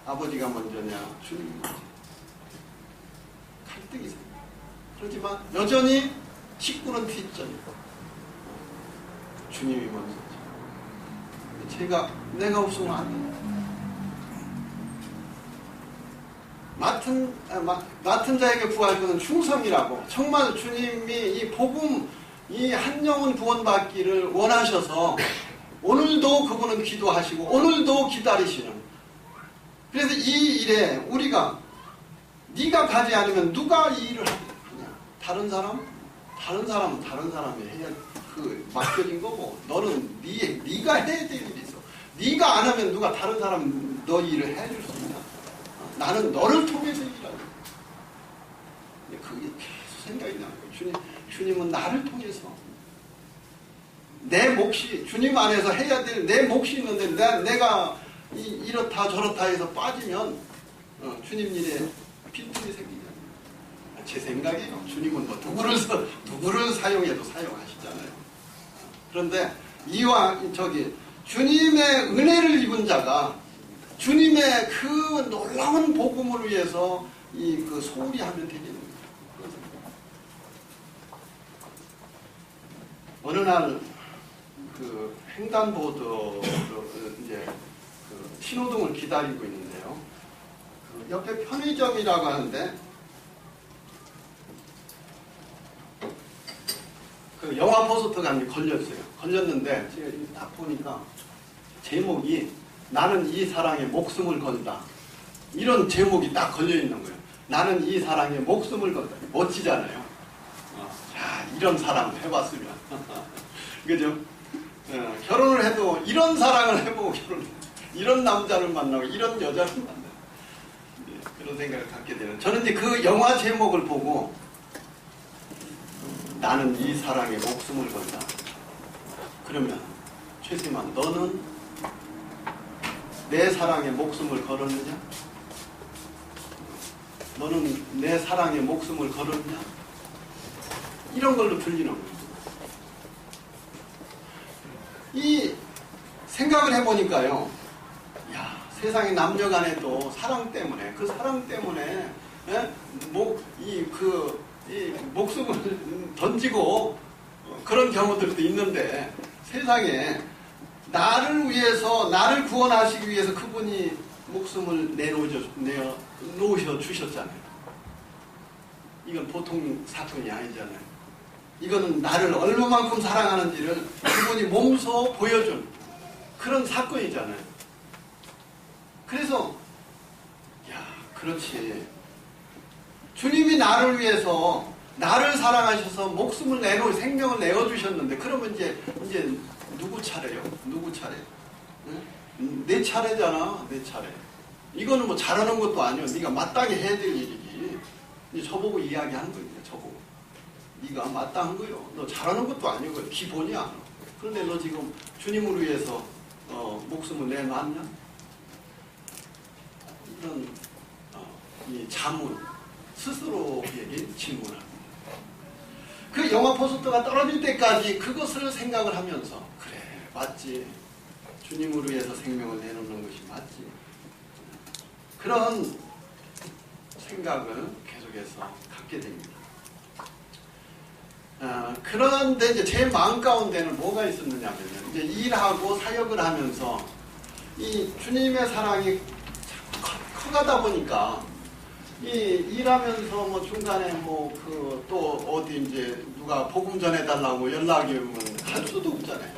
아버지가 먼저냐 주님이 먼저. 갈등이 생겨요. 그렇지만 여전히 식구는 뒷전이고 주님이 먼저지. 내가 없으면 안 돼. 맡은 자에게 구할 것은 충성이라고. 정말 주님이 이 복음, 이 한 영혼 구원받기를 원하셔서 오늘도 그분은 기도하시고 오늘도 기다리시는. 그래서 이 일에 우리가 네가 가지 않으면 누가 이 일을 하냐? 다른 사람은 다른 사람이 해야 맡겨진 거고 너는 네가 해야 될 일이 있어. 네가 안 하면 누가 다른 사람 너 일을 해줄 수 있냐? 나는 너를 통해서 일하는 거야. 그게 계속 생각이 나는 거예요. 주님은 나를 통해서 내 몫이 주님 안에서 해야 될 내 몫이 있는데 내가 이렇다 저렇다 해서 빠지면 주님 일에 빈틈이 생기잖아요. 제 생각이에요. 주님은 뭐 누구를 사용해도 사용하시잖아요. 그런데 주님의 은혜를 입은 자가 주님의 그 놀라운 복음을 위해서 소홀히 하면 되겠는 거예요. 어느 날 횡단보도로 이제 신호등을 기다리고 있는데요. 옆에 편의점이라고 하는데 영화 포스터가 걸렸어요. 걸렸는데 제가 딱 보니까 제목이 나는 이 사랑에 목숨을 건다. 이런 제목이 딱 걸려있는 거예요. 나는 이 사랑에 목숨을 건다. 멋지잖아요. 이런 사랑을 해봤으면. 그죠? 결혼을 해도 이런 사랑을 해보고 이런 남자를 만나고 이런 여자를 만나고 그런 생각을 갖게 되는. 저는 이제 그 영화 제목을 보고 나는 이 사랑에 목숨을 건다. 그러면 최세만 너는 내 사랑에 목숨을 걸었느냐? 너는 내 사랑에 목숨을 걸었냐? 이런 걸로 들리는 거예요. 이 생각을 해보니까요. 세상에 남녀 간에도 사랑 때문에 이 목숨을 던지고 그런 경우들도 있는데 세상에 나를 위해서 나를 구원하시기 위해서 그분이 목숨을 내놓으셔 주셨잖아요. 이건 보통 사건이 아니잖아요. 이거는 나를 얼마만큼 사랑하는지를 그분이 몸소 보여준 그런 사건이잖아요. 그래서 그렇지. 주님이 나를 위해서 나를 사랑하셔서 목숨을 생명을 내어주셨는데 그러면 이제 누구 차례요? 누구 차례? 응? 내 차례잖아. 내 차례. 이거는 뭐 잘하는 것도 아니야. 네가 마땅히 해야 될 일이지. 이제 저보고 이야기하는 거예요. 저보고. 네가 마땅한 거요. 너 잘하는 것도 아니고 기본이야. 그런데 너 지금 주님을 위해서 목숨을 내놨냐? 이런 이 자문 스스로에게 질문합니다. 그 영화 포스터가 떨어질 때까지 그것을 생각을 하면서 그래 맞지. 주님을 위해서 생명을 내놓는 것이 맞지. 그런 생각을 계속해서 갖게 됩니다. 그런데 이제 제 마음 가운데는 뭐가 있었느냐면 이제 일하고 사역을 하면서 이 주님의 사랑이 커가다 보니까 이 일하면서 뭐 중간에 뭐 그 또 어디 이제 누가 복음 전해달라고 연락이 오면 할 수도 없잖아요.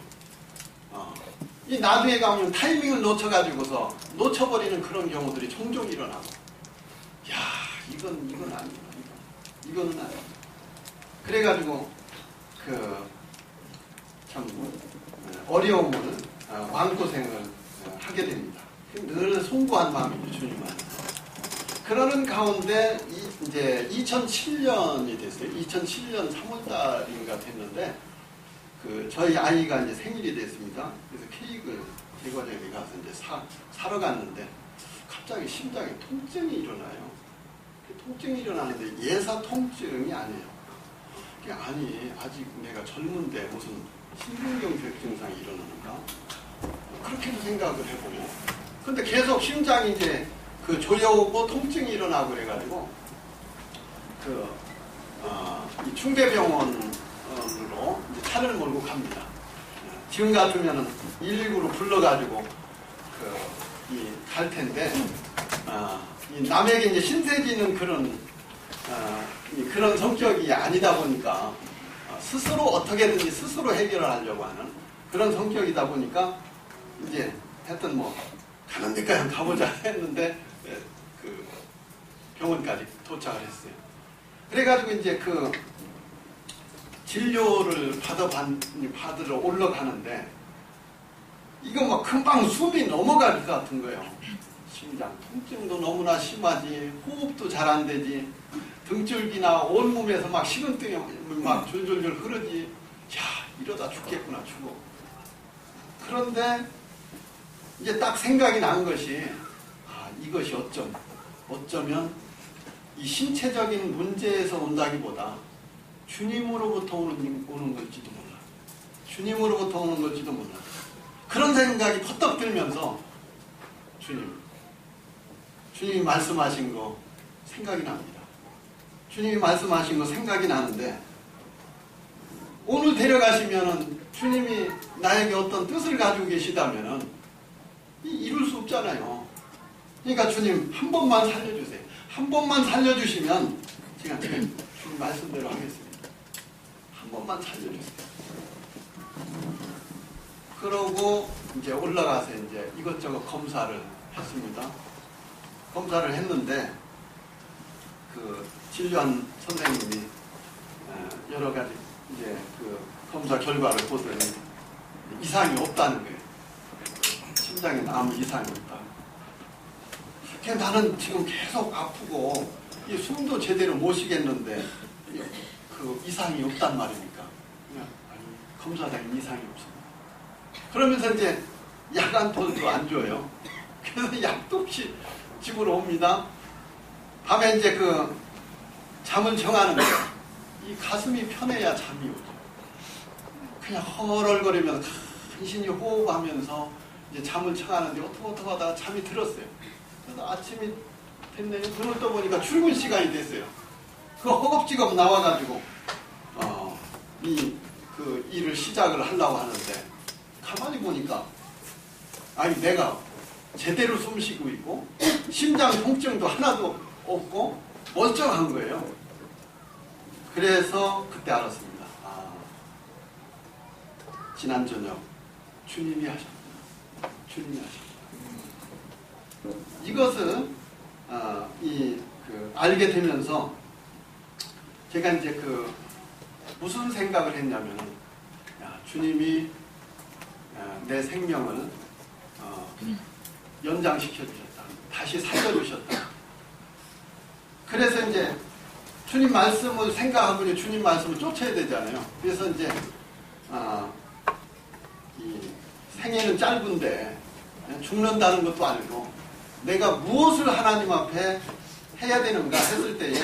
이 나중에 가면 타이밍을 놓쳐가지고서 놓쳐버리는 그런 경우들이 종종 일어나고, 야 이건 아니다. 이거는 아니다. 그래가지고 참 어려움을 마음고생을 하게 됩니다. 늘 송구한 마음이죠, 주님한테. 그러는 가운데 이제 2007년이 됐어요. 2007년 3월달인가 됐는데 저희 아이가 이제 생일이 됐습니다. 그래서 케이크를 제과점에 가서 이제 사러 갔는데 갑자기 심장에 통증이 일어나요. 통증이 일어나는데 예사 통증이 아니에요. 아니 아직 내가 젊은데 무슨 심근경색 증상이 일어나는가? 그렇게도 생각을 해보고, 근데 계속 심장이 이제 조여오고 통증이 일어나고 그래가지고 이 충대병원으로 이제 차를 몰고 갑니다. 지금 같으면은 119로 불러가지고 갈 텐데 이 남에게 이제 신세지는 그런 성격이 아니다 보니까 스스로 어떻게든지 스스로 해결을 하려고 하는 그런 성격이다 보니까 이제 하여튼 뭐 가는 데까지 가보자 했는데 병원까지 도착을 했어요. 그래가지고 이제 진료를 받으러 올라가는데 이거 막 금방 숨이 넘어갈 것 같은 거예요. 심장 통증도 너무나 심하지, 호흡도 잘 안 되지, 등줄기나 온몸에서 막 식은땀이 막 졸졸졸 흐르지. 야 이러다 죽겠구나 죽어. 그런데 이제 딱 생각이 난 것이 이것이 어쩌면 이 신체적인 문제에서 온다기보다 주님으로부터 오는 걸지도 몰라. 주님으로부터 오는 걸지도 몰라. 그런 생각이 퍼뜩 들면서 주님이 말씀하신 거 생각이 납니다. 주님이 말씀하신 거 생각이 나는데 오늘 데려가시면은 주님이 나에게 어떤 뜻을 가지고 계시다면은 이룰 수 없잖아요. 그러니까 주님 한 번만 살려주세요. 한 번만 살려주시면 제가 주님 말씀대로 하겠습니다. 한 번만 살려주세요. 그러고 이제 올라가서 이제 이것저것 검사를 했습니다. 검사를 했는데 진료한 선생님이 여러 가지 이제 검사 결과를 보더니 이상이 없다는 거예요. 심장에 아무 이상이 없다. 나는 지금 계속 아프고 숨도 제대로 못 쉬겠는데 이상이 없단 말입니까? 아니, 검사장에 이상이 없습니다. 그러면서 이제 약 한 톨도 안 줘요. 그래서 약도 없이 집으로 옵니다. 밤에 이제 잠을 정하는데 이 가슴이 편해야 잠이 오죠. 그냥 허얼거리면서 간신히 호흡하면서 이제 잠을 청하는데 어떻게 하다가 잠이 들었어요. 그래서 아침이 됐네요. 눈을 떠보니까 출근 시간이 됐어요. 허겁지겁 나와가지고 일을 시작을 하려고 하는데 가만히 보니까 내가 제대로 숨쉬고 있고 심장 통증도 하나도 없고 멀쩡한 거예요. 그래서 그때 알았습니다. 아, 지난 저녁 주님이 하셨구나. 주님이 하셨구나. 이것은 알게 되면서 제가 이제 무슨 생각을 했냐면은, 주님이 내 생명을 연장시켜 주셨다. 다시 살려주셨다. 그래서 이제 주님 말씀을 생각하면 주님 말씀을 쫓아야 되잖아요. 그래서 이제 이 생애는 짧은데 죽는다는 것도 알고 내가 무엇을 하나님 앞에 해야 되는가 했을 때에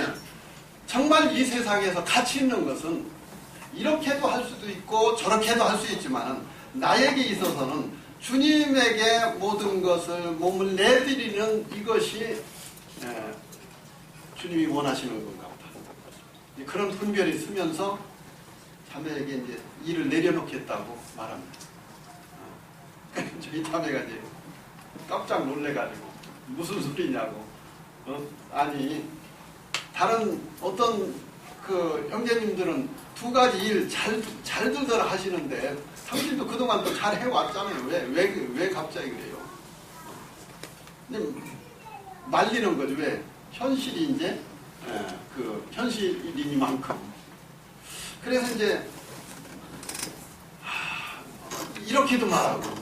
정말 이 세상에서 가치 있는 것은 이렇게도 할 수도 있고 저렇게도 할 수 있지만 나에게 있어서는 주님에게 모든 것을 몸을 내드리는 이것이 주님이 원하시는 건가 보다. 그런 분별이 있으면서 자매에게 이제 일을 내려놓겠다고 말합니다. 저희 자매가 이제 깜짝 놀래가지고 무슨 소리냐고. 아니 다른 어떤 형제님들은 두 가지 일 잘들들 하시는데 당신도 그동안 또 잘 해왔잖아요. 왜 갑자기 그래요? 근데 말리는 거죠. 왜? 현실이 이제 현실이니만큼. 그래서 이제 이렇게도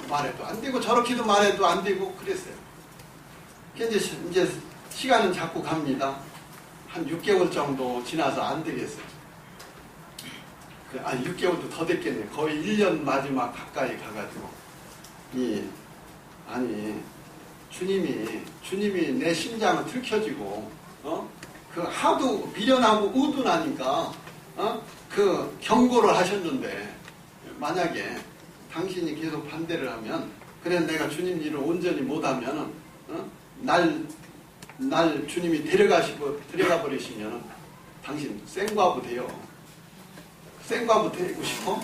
말해도 안 되고 저렇게도 말해도 안 되고 그랬어요. 이제 시간은 자꾸 갑니다. 한 6개월 정도 지나서 안 되겠어요. 6개월도 더 됐겠네. 거의 1년 마지막 가까이 가가지고 주님이 내 심장을 들켜지고 하도 미련하고 우둔하니까 경고를 하셨는데 만약에 당신이 계속 반대를 하면 그래 내가 주님 일을 온전히 못하면 날 주님이 데려가 버리시면 당신 생과부 돼요. 생과부 되고 싶어?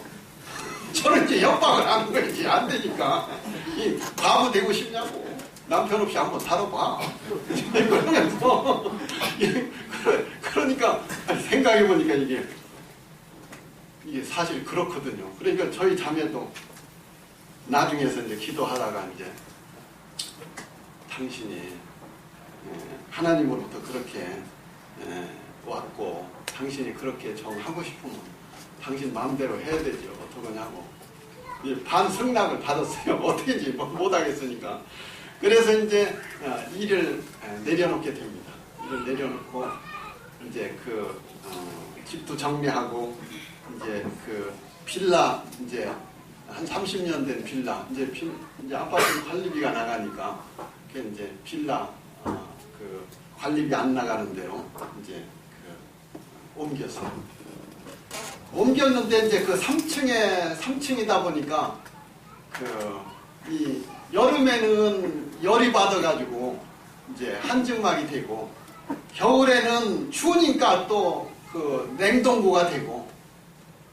저는 이제 협박을 하는 거지. 안 되니까. 이 과부 되고 싶냐고. 남편 없이 한번 살아봐. 그러면서 그러니까 생각해보니까 이게 사실 그렇거든요. 그러니까 저희 자매도 나중에서 이제 기도하다가 이제 당신이 하나님으로부터 그렇게 왔고 당신이 그렇게 정하고 싶으면 당신 마음대로 해야 되죠. 어떡하냐고. 반승낙을 받았어요. 어떻게인지 못하겠으니까. 그래서 이제 일을 내려놓게 됩니다. 일을 내려놓고 이제 집도 정리하고 이제 빌라 이제 한 30년 된 빌라 이제 아파트 관리비가 나가니까 이제 빌라 관리비 안 나가는데요. 이제 옮겼어요. 옮겼는데 이제 3층이다 보니까 이 여름에는 열이 받아가지고 이제 한증막이 되고 겨울에는 추우니까 또 냉동고가 되고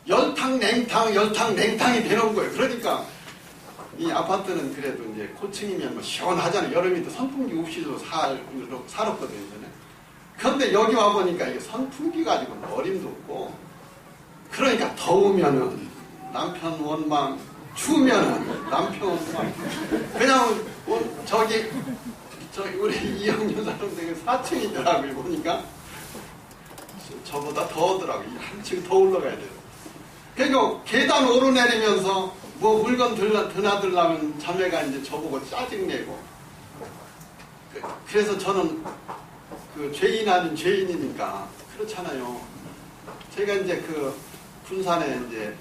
열탕 냉탕이 되는 거예요. 그러니까 이 아파트는 그래도 이제 고층이면 시원하잖아요. 여름에도 선풍기 없이도 살았거든요. 그런데 여기 와보니까 이게 선풍기 가지고 어림도 없고 그러니까 더우면은 남편 원망, 추우면은 남편 원망. 그냥 저기 우리 이영년 사람들 4층이더라고요. 보니까 저보다 더 더더라고요. 한층 더 올라가야 돼요. 그러니까 계단 오르내리면서 뭐 물건 드나들려면 자매가 이제 저보고 짜증내고. 그래서 저는 죄인 아닌 죄인이니까 그렇잖아요. 제가 이제 군산에 이제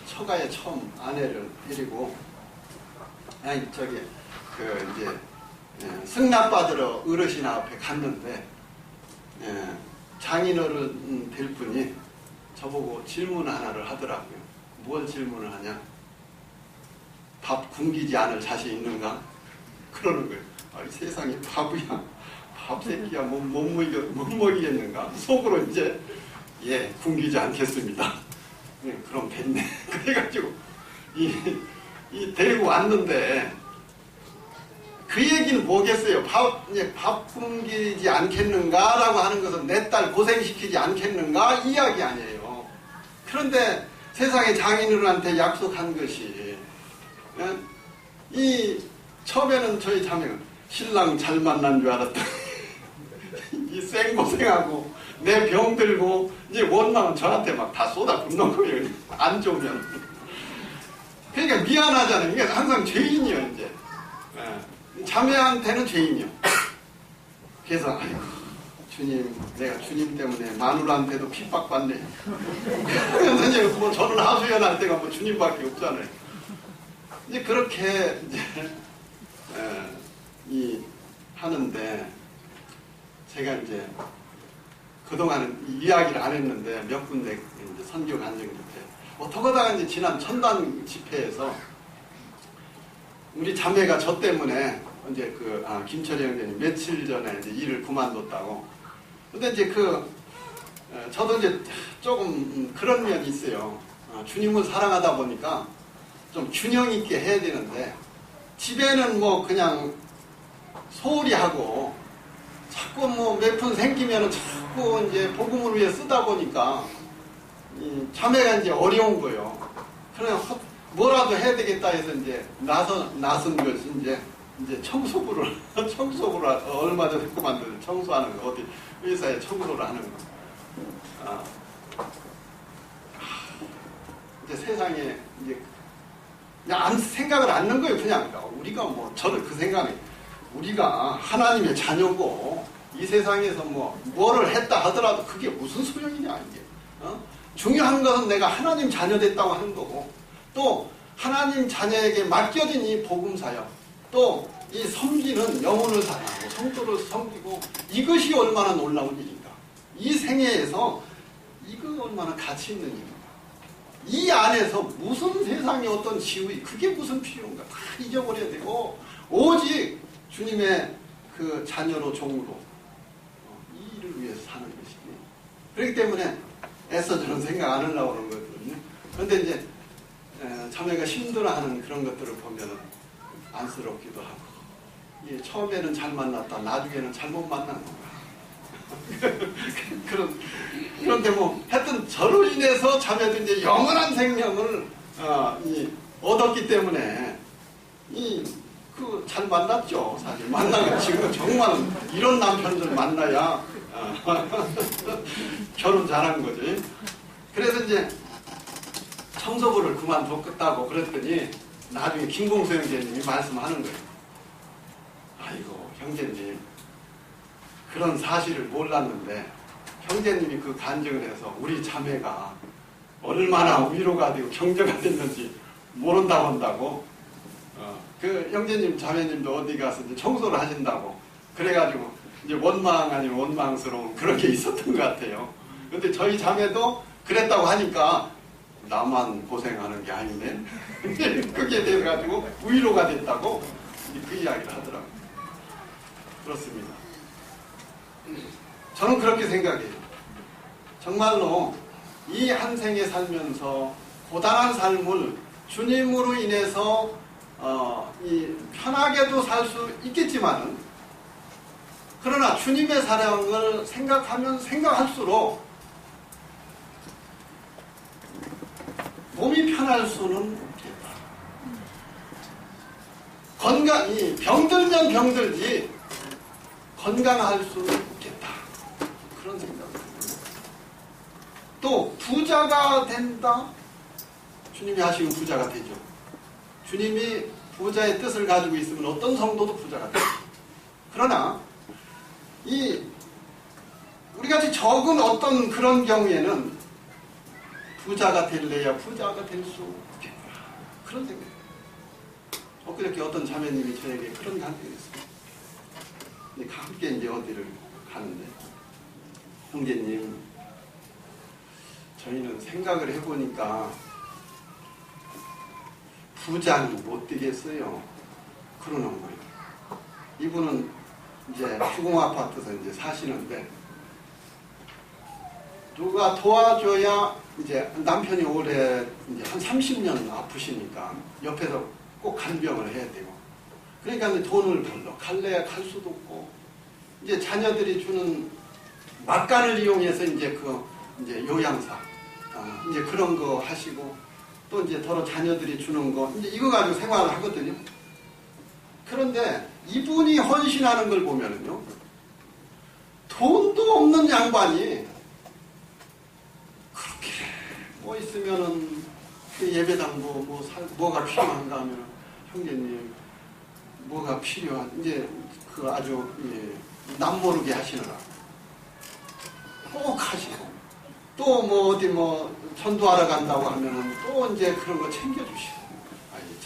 처가에 처음 아내를 데리고 이제 승낙 받으러 어르신 앞에 갔는데 장인어른 될 분이 저보고 질문 하나를 하더라고요. 뭘 질문을 하냐? 밥 굶기지 않을 자신 있는가? 그러는 거예요. 이 세상에 바보야. 밥 새끼야 못 먹이겠는가? 속으로 이제 굶기지 않겠습니다. 그럼 됐네. 그래가지고 이 데리고 왔는데 그 얘기는 뭐겠어요? 이제 밥 굶기지 않겠는가라고 하는 것은 내 딸 고생시키지 않겠는가 이야기 아니에요. 그런데 세상의 장인어른한테 약속한 것이 이 처음에는 저희 자매가 신랑 잘 만난 줄 알았더니 이 생고생하고 내 병 들고 이제 원망은 저한테 막 다 쏟아 붓는 거예요. 안 좋으면. 그러니까 미안하잖아요. 이게 항상 죄인이요 이제. 자매한테는 죄인이요. 그래서 아이고 주님, 내가 주님 때문에 마누라한테도 핍박받네. 그래서 이제 뭐 저는 하소연할 때가 뭐 주님밖에 없잖아요. 이제 그렇게 이제 하는데 제가 이제 그동안은 이야기를 안 했는데 몇 군데 이제 선교 간증 집회 어떡하다가 이제 지난 천당 집회에서 우리 자매가 저 때문에 이제 김철희 형제님 며칠 전에 이제 일을 그만뒀다고. 근데 이제 저도 이제 조금 그런 면이 있어요. 주님을 사랑하다 보니까 좀 균형 있게 해야 되는데 집에는 뭐 그냥 소홀히 하고 자꾸 뭐 몇 푼 생기면은 자꾸 이제 복음을 위해 쓰다 보니까 자매가 이제 어려운 거예요. 그래 뭐라도 해야 되겠다 해서 이제 나선 것이 이제 청소부를 얼마 전에 그만둔 청소하는 거 어디 회사에 청소를 하는 거. 이제 세상에 이제 그냥 생각을 안 넣는 거예요. 그냥 우리가 뭐 저는 그 생각에 우리가 하나님의 자녀고 이 세상에서 뭐를 했다 하더라도 그게 무슨 소용이냐 이게. 중요한 것은 내가 하나님 자녀 됐다고 하는 거고 또 하나님 자녀에게 맡겨진 이 복음 사역 또 이 섬기는 영혼을 사랑하고 성도를 섬기고 이것이 얼마나 놀라운 일인가. 이 생애에서 이거 얼마나 가치 있는 일인가. 이 안에서 무슨 세상의 어떤 지위 그게 무슨 필요인가 다 잊어버려야 되고 오직 주님의 그 자녀로 종으로 이 일을 위해서 사는 것이지. 그렇기 때문에 애써 저는 생각 안 하려고 그러는 거거든요. 그런데 이제 자매가 힘들어하는 그런 것들을 보면 안쓰럽기도 하고 처음에는 잘 만났다 나중에는 잘못 만난 건가. 그런데 뭐 하여튼 저로 인해서 자매도 이제 영원한 생명을 얻었기 때문에 잘 만났죠. 사실 만나면 지금 정말 이런 남편들 만나야 결혼 잘한 거지. 그래서 이제 청소부를 그만뒀다고 그랬더니 나중에 김공수 형제님이 말씀하는 거예요. 아이고 형제님 그런 사실을 몰랐는데 형제님이 그 간증을 해서 우리 자매가 얼마나 위로가 되고 격려가 됐는지 모른다고 한다고. 그 형제님 자매님도 어디 가서 이제 청소를 하신다고 그래가지고 이제 원망 아니면 원망스러운 그런 게 있었던 것 같아요. 근데 저희 자매도 그랬다고 하니까 나만 고생하는 게 아니네. 그게 돼가지고 위로가 됐다고 그 이야기를 하더라고요. 그렇습니다. 저는 그렇게 생각해요. 정말로 이 한 생에 살면서 고단한 삶을 주님으로 인해서 편하게도 살 수 있겠지만은 그러나 주님의 사랑을 생각하면 생각할수록 몸이 편할 수는 없겠다. 건강이 병들면 병들지 건강할 수는 없겠다. 그런 생각을 합니다. 또 부자가 된다. 주님이 하시면 부자가 되죠. 주님이 부자의 뜻을 가지고 있으면 어떤 성도도 부자가 돼요. 그러나 우리같이 적은 어떤 그런 경우에는 부자가 될래야 부자가 될 수 없겠구나. 그런 생각이에요. 엊그저께 어떤 자매님이 저에게 그런 간증이 있어요. 함께 이제 어디를 가는데 형제님 저희는 생각을 해보니까 부자는 못 되겠어요. 그러는 거예요. 이분은 이제 주공아파트에서 이제 사시는데 누가 도와줘야 이제 남편이 올해 이제 한 30년 아프시니까 옆에서 꼭 간병을 해야 되고 그러니까 이제 돈을 벌러 갈래야 갈 수도 없고, 이제 자녀들이 주는 막간을 이용해서 이제 이제 요양사, 이제 그런 거 하시고, 또 이제 더러 자녀들이 주는 거, 이제 이거 가지고 생활을 하거든요. 그런데 이분이 헌신하는 걸 보면은요, 돈도 없는 양반이 그렇게 뭐 있으면은 그 예배당 뭐가 필요한가 하면 형제님 뭐가 필요한, 이제 그 아주 남모르게 하시느라 꼭 하시고, 또 뭐 어디 전도하러 간다고 하면은 또 이제 그런 거 챙겨주시고, 아니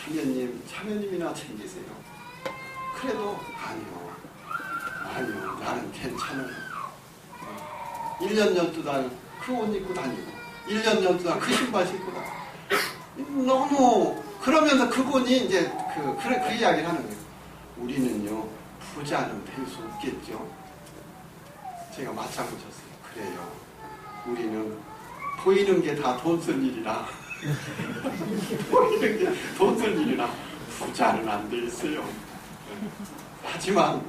참여님이나 챙기세요. 그래도 아니요 나는 괜찮아요. 1년 12달 그 옷 입고 다니고, 1년 12달 그 신발 신고 다니고, 너무 그러면서 그분이 이제 그 이야기를 하는 거예요. 우리는요 부자는 될 수 없겠죠. 제가 맞장구 쳤어요. 그래요. 우리는 보이는 게 다 돈 쓸 일이라 보이는 게 돈 쓸 일이라 부자는 안 돼 있어요. 하지만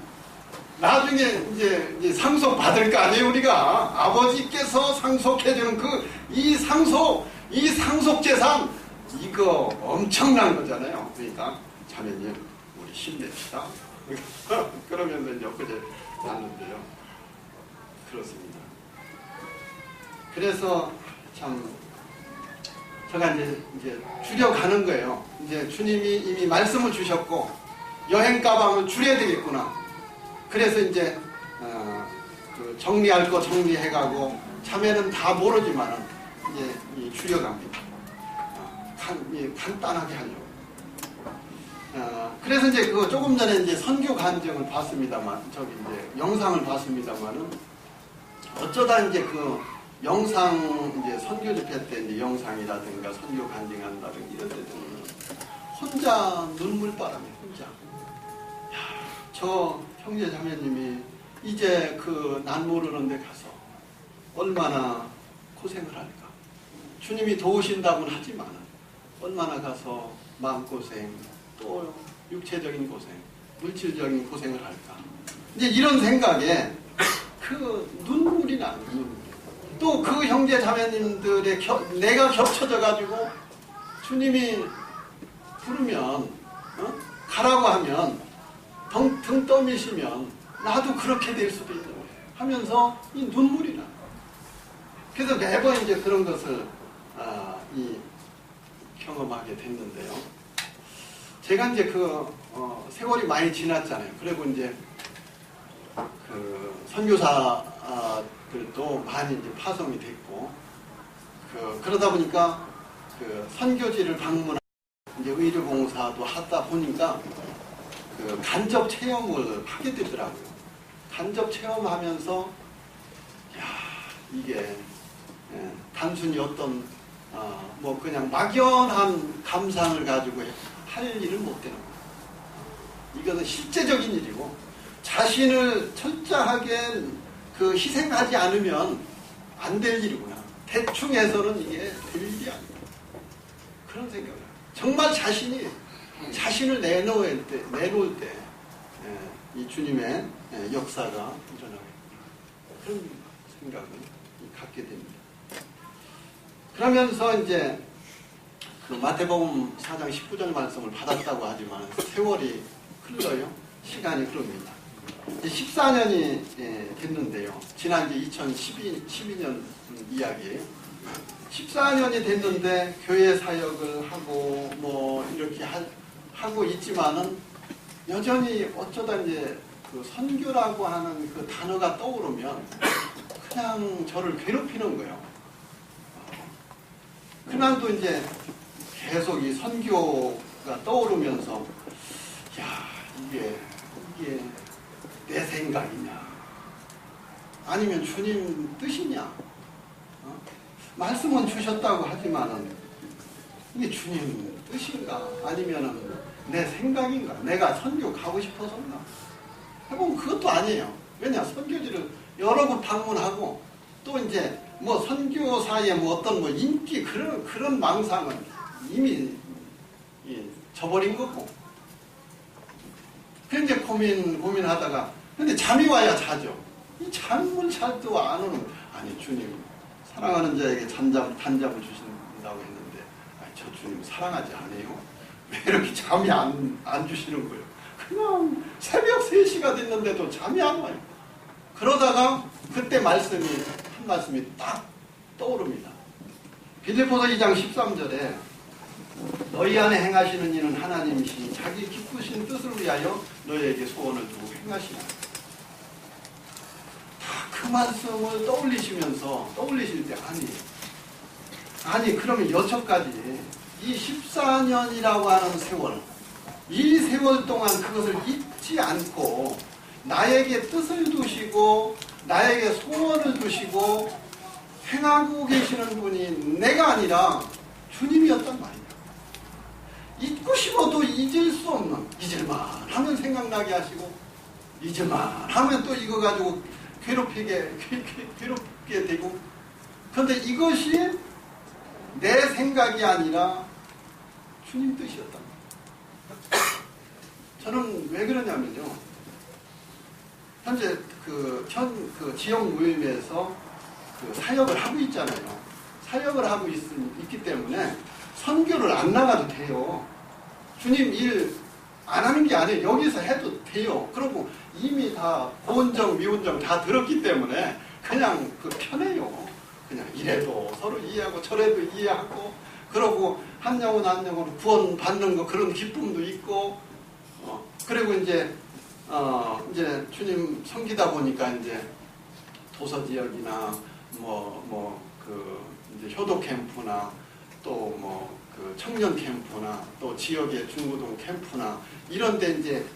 나중에 이제 상속 받을 거 아니에요. 우리가 아버지께서 상속해주는 이 상속 재산, 이거 엄청난 거잖아요. 그러니까 자매님 우리 힘냅시다. 그러면서 이제 엊그제 났는데요. 그렇습니다. 그래서 참 제가 이제 줄여가는 거예요. 이제 주님이 이미 말씀을 주셨고 여행 가방을 줄여야 되겠구나. 그래서 이제 그 정리할 거 정리해가고, 자매는 다 모르지만은 이제 줄여갑니다. 간단하게 하려고. 그래서 이제 그 조금 전에 이제 선교 간증을 봤습니다만, 이제 영상을 봤습니다만은, 어쩌다 이제 그 영상, 이제 선교 집회 때 이제 영상이라든가 선교 간증한다든가 이런 데는 혼자 눈물바람에 혼자. 저 형제 자매님이 이제 그 난 모르는 데 가서 얼마나 고생을 할까. 주님이 도우신다고는 하지만 얼마나 가서 마음고생, 또 육체적인 고생, 물질적인 고생을 할까. 이제 이런 생각에 그 눈물이 나는 눈물. 또 그 형제 자매님들의 내가 겹쳐져 가지고 주님이 부르면 가라고 하면 등 떠미시면 나도 그렇게 될 수도 있는 거예요. 하면서 이 눈물이 나. 그래서 매번 이제 그런 것을 경험하게 됐는데요. 제가 이제 세월이 많이 지났잖아요. 그리고 이제 그 선교사들도 많이 이제 파송이 됐고, 그러다 보니까 그 선교지를 방문하고 이제 의료봉사도 하다 보니까 그 간접 체험을 하게 되더라고요. 간접 체험하면서 이게 단순히 어떤 그냥 막연한 감상을 가지고 할 일은 못 되는 거예요. 이것은 실제적인 일이고, 자신을 철저하게 희생하지 않으면 안 될 일이구나. 대충 해서는 이게 될 일이 아니다. 그런 생각을 해요. 정말 자신을 내놓을 때 이 주님의 역사가 일어나겠구나. 그런 생각을 갖게 됩니다. 그러면서 이제 그 마태복음 4장 19절 말씀을 받았다고 하지만 세월이 흘러요. 시간이 흐릅니다. 14년이 됐는데요. 지난 이제 2012년 이야기예요. 14년이 됐는데 교회 사역을 하고 이렇게 하고 있지만은 여전히 어쩌다 이제 그 선교라고 하는 그 단어가 떠오르면 그냥 저를 괴롭히는 거예요. 그날도 이제 계속 이 선교가 떠오르면서 이게 내 생각이냐 아니면 주님 뜻이냐, 말씀은 주셨다고 하지만은 이게 주님 뜻인가 아니면은 내 생각인가, 내가 선교 가고 싶어서인가 해보면 그것도 아니에요. 왜냐, 선교지를 여러 곳 방문하고 또 이제 선교사의 어떤 인기 그런 망상은 이미 저버린 거고, 굉장히 고민하다가 근데 잠이 와야 자죠. 이 잠을 잘 또 안 오는 아니 주님 사랑하는 자에게 단잠을 주신다고 했는데 아니, 저 주님 사랑하지 않아요? 왜 이렇게 잠이 안 주시는 거예요? 그냥 새벽 3시가 됐는데도 잠이 안 와요. 그러다가 그때 한 말씀이 딱 떠오릅니다. 빌립보서 2장 13절에 너희 안에 행하시는 이는 하나님이시니 자기 기쁘신 뜻을 위하여 너희에게 소원을 두고 행하시나. 그 말씀을 떠올리실 때 아니 그러면 여태까지 이 14년이라고 하는 세월 이 세월 동안 그것을 잊지 않고 나에게 뜻을 두시고 나에게 소원을 두시고 행하고 계시는 분이 내가 아니라 주님이었단 말이야. 잊고 싶어도 잊을 수 없는 잊을만 하면 생각나게 하시고 잊을만 하면 또 이거 가지고 괴롭게 되고 그런데 이것이 내 생각이 아니라 주님 뜻이었단 말이에요. 저는 왜 그러냐면요. 현재 그 지역 모임에서 그 사역을 하고 있잖아요. 사역을 하고 있기 때문에 선교를 안 나가도 돼요. 주님 일 안 하는 게 아니에요. 여기서 해도 돼요. 그리고 이미 다 고온정, 미온정 다 들었기 때문에 그냥 편해요. 그냥 이래도 서로 이해하고 저래도 이해하고 그러고 한 영혼 한 영혼 구원 받는 거 그런 기쁨도 있고 그리고 이제 주님 섬기다 보니까 이제 도서 지역이나 이제 효도 캠프나 또 청년 캠프나 또 지역의 중고등 캠프나 이런 데 이제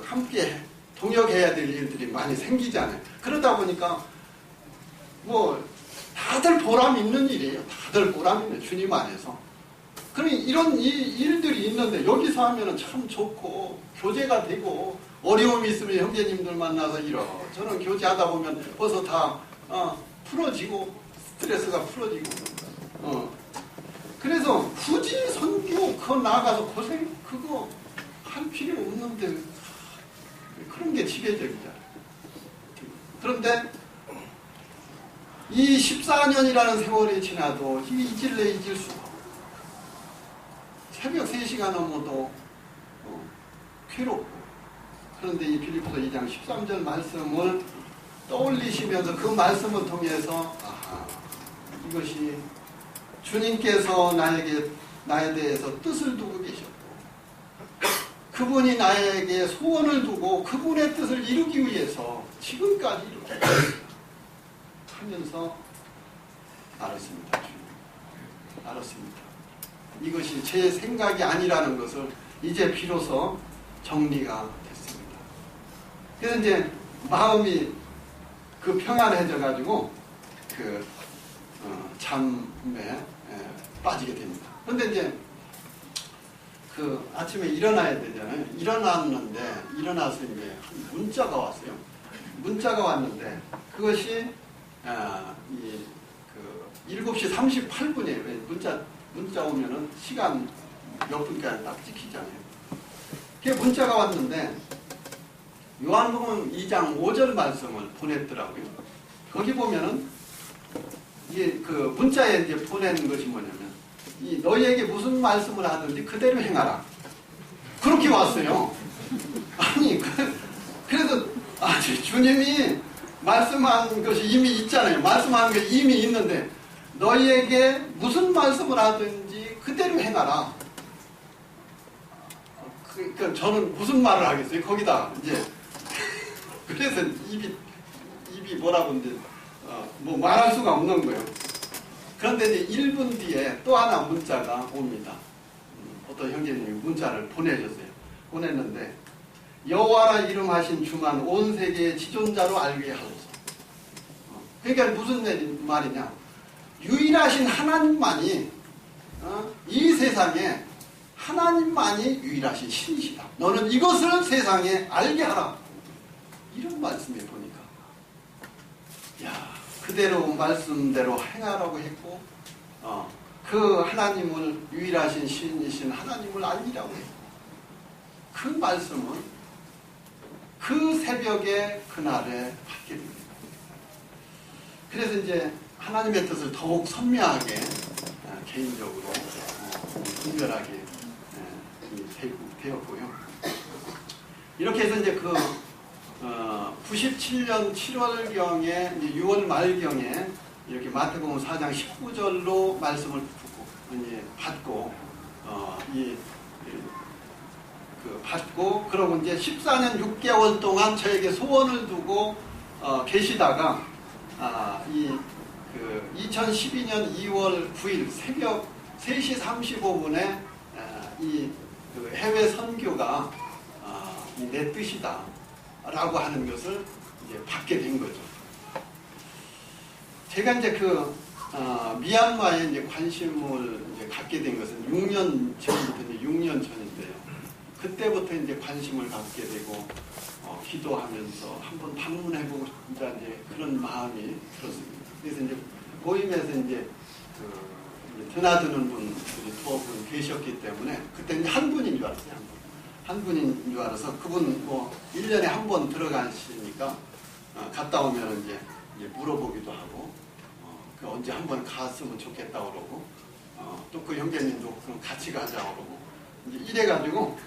함께 동역해야 될 일들이 많이 생기잖아요. 그러다 보니까 다들 보람 있는 일이에요. 다들 보람 있는 주님 안에서. 그러니 이런 일들이 있는데 여기서 하면은 참 좋고 교제가 되고 어려움이 있으면 형제님들 만나서 저는 교제하다 보면 벌써 다 풀어지고 스트레스가 풀어지고 그래서 굳이 선교 그거 나가서 고생 그거 할 필요 없는데 그런 게 지배적이잖아요. 그런데 이 14년이라는 세월이 지나도 잊을 수가 없어요. 새벽 3시가 넘어도 괴롭고 그런데 이 빌립보서 2장 13절 말씀을 떠올리시면서 그 말씀을 통해서 이것이 주님께서 나에 대해서 뜻을 두고 계셨고 그분이 나에게 소원을 두고 그분의 뜻을 이루기 위해서 지금까지 이렇게 하면서 알았습니다. 알았습니다. 이것이 제 생각이 아니라는 것을 이제 비로소 정리가 됐습니다. 그래서 이제 마음이 평안해져 가지고 잠에 빠지게 됩니다. 그런데 이제 아침에 일어나야 되잖아요. 일어나서 이제 문자가 왔어요. 문자가 왔는데 그것이 7시 38분이에요. 문자 오면은 시간 몇 분까지 딱 찍히잖아요. 그게 문자가 왔는데 요한복음 2장 5절 말씀을 보냈더라고요. 거기 보면은 이게 문자에 이제 보내는 것이 뭐냐면 너희에게 무슨 말씀을 하든지 그대로 행하라. 그렇게 왔어요. 아니 그래서 주님이 말씀한 것이 이미 있잖아요. 말씀하는 게 이미 있는데 너희에게 무슨 말씀을 하든지 그대로 행하라. 그러니까 저는 무슨 말을 하겠어요? 거기다 이제 그래서 입이 뭐라고 이제 말할 수가 없는 거예요. 그런데 이제 1분 뒤에 또 하나 문자가 옵니다. 어떤 형제님이 문자를 보냈는데 여호와라 이름하신 주만 온 세계의 지존자로 알게 하소서. 그러니까 무슨 말이냐? 유일하신 하나님만이 이 세상에 하나님만이 유일하신 신이시다. 너는 이것을 세상에 알게 하라. 이런 말씀에 보니까 그대로 말씀대로 행하라고 했고 그 하나님을 유일하신 신이신 하나님을 알리라고 했고 그 말씀은 그 새벽에 그날에 받게 됩니다. 그래서 이제 하나님의 뜻을 더욱 선명하게 개인적으로 분별하게 되었고요. 이렇게 해서 이제 97년 7월경에 6월 말경에 이렇게 마태복음 4장 19절로 말씀을 받고 받고 그러고 이제 14년 6개월 동안 저에게 소원을 두고 계시다가 2012년 2월 9일 새벽 3시 35분에 해외 선교가 내 뜻이다 라고 하는 것을 이제 받게 된 거죠. 제가 이제 미얀마에 이제 관심을 이제 갖게 된 것은 6년 전부터 이제 6년 전인데요. 그때부터 이제 관심을 갖게 되고 기도하면서 한번 방문해보고 싶다 이제 그런 마음이 들었습니다. 그래서 이제 모임에서 이제 드나드는 분들이 두어 분 계셨기 때문에 그때 이제 한 분인 줄 알았어요. 한 분인 줄 알아서 그분 1년에 한 번 들어가시니까 갔다 오면 이제 물어보기도 하고 언제 한 번 갔으면 좋겠다고 그러고 또 그 형제님도 그럼 같이 가자고 그러고 이제 이래가지고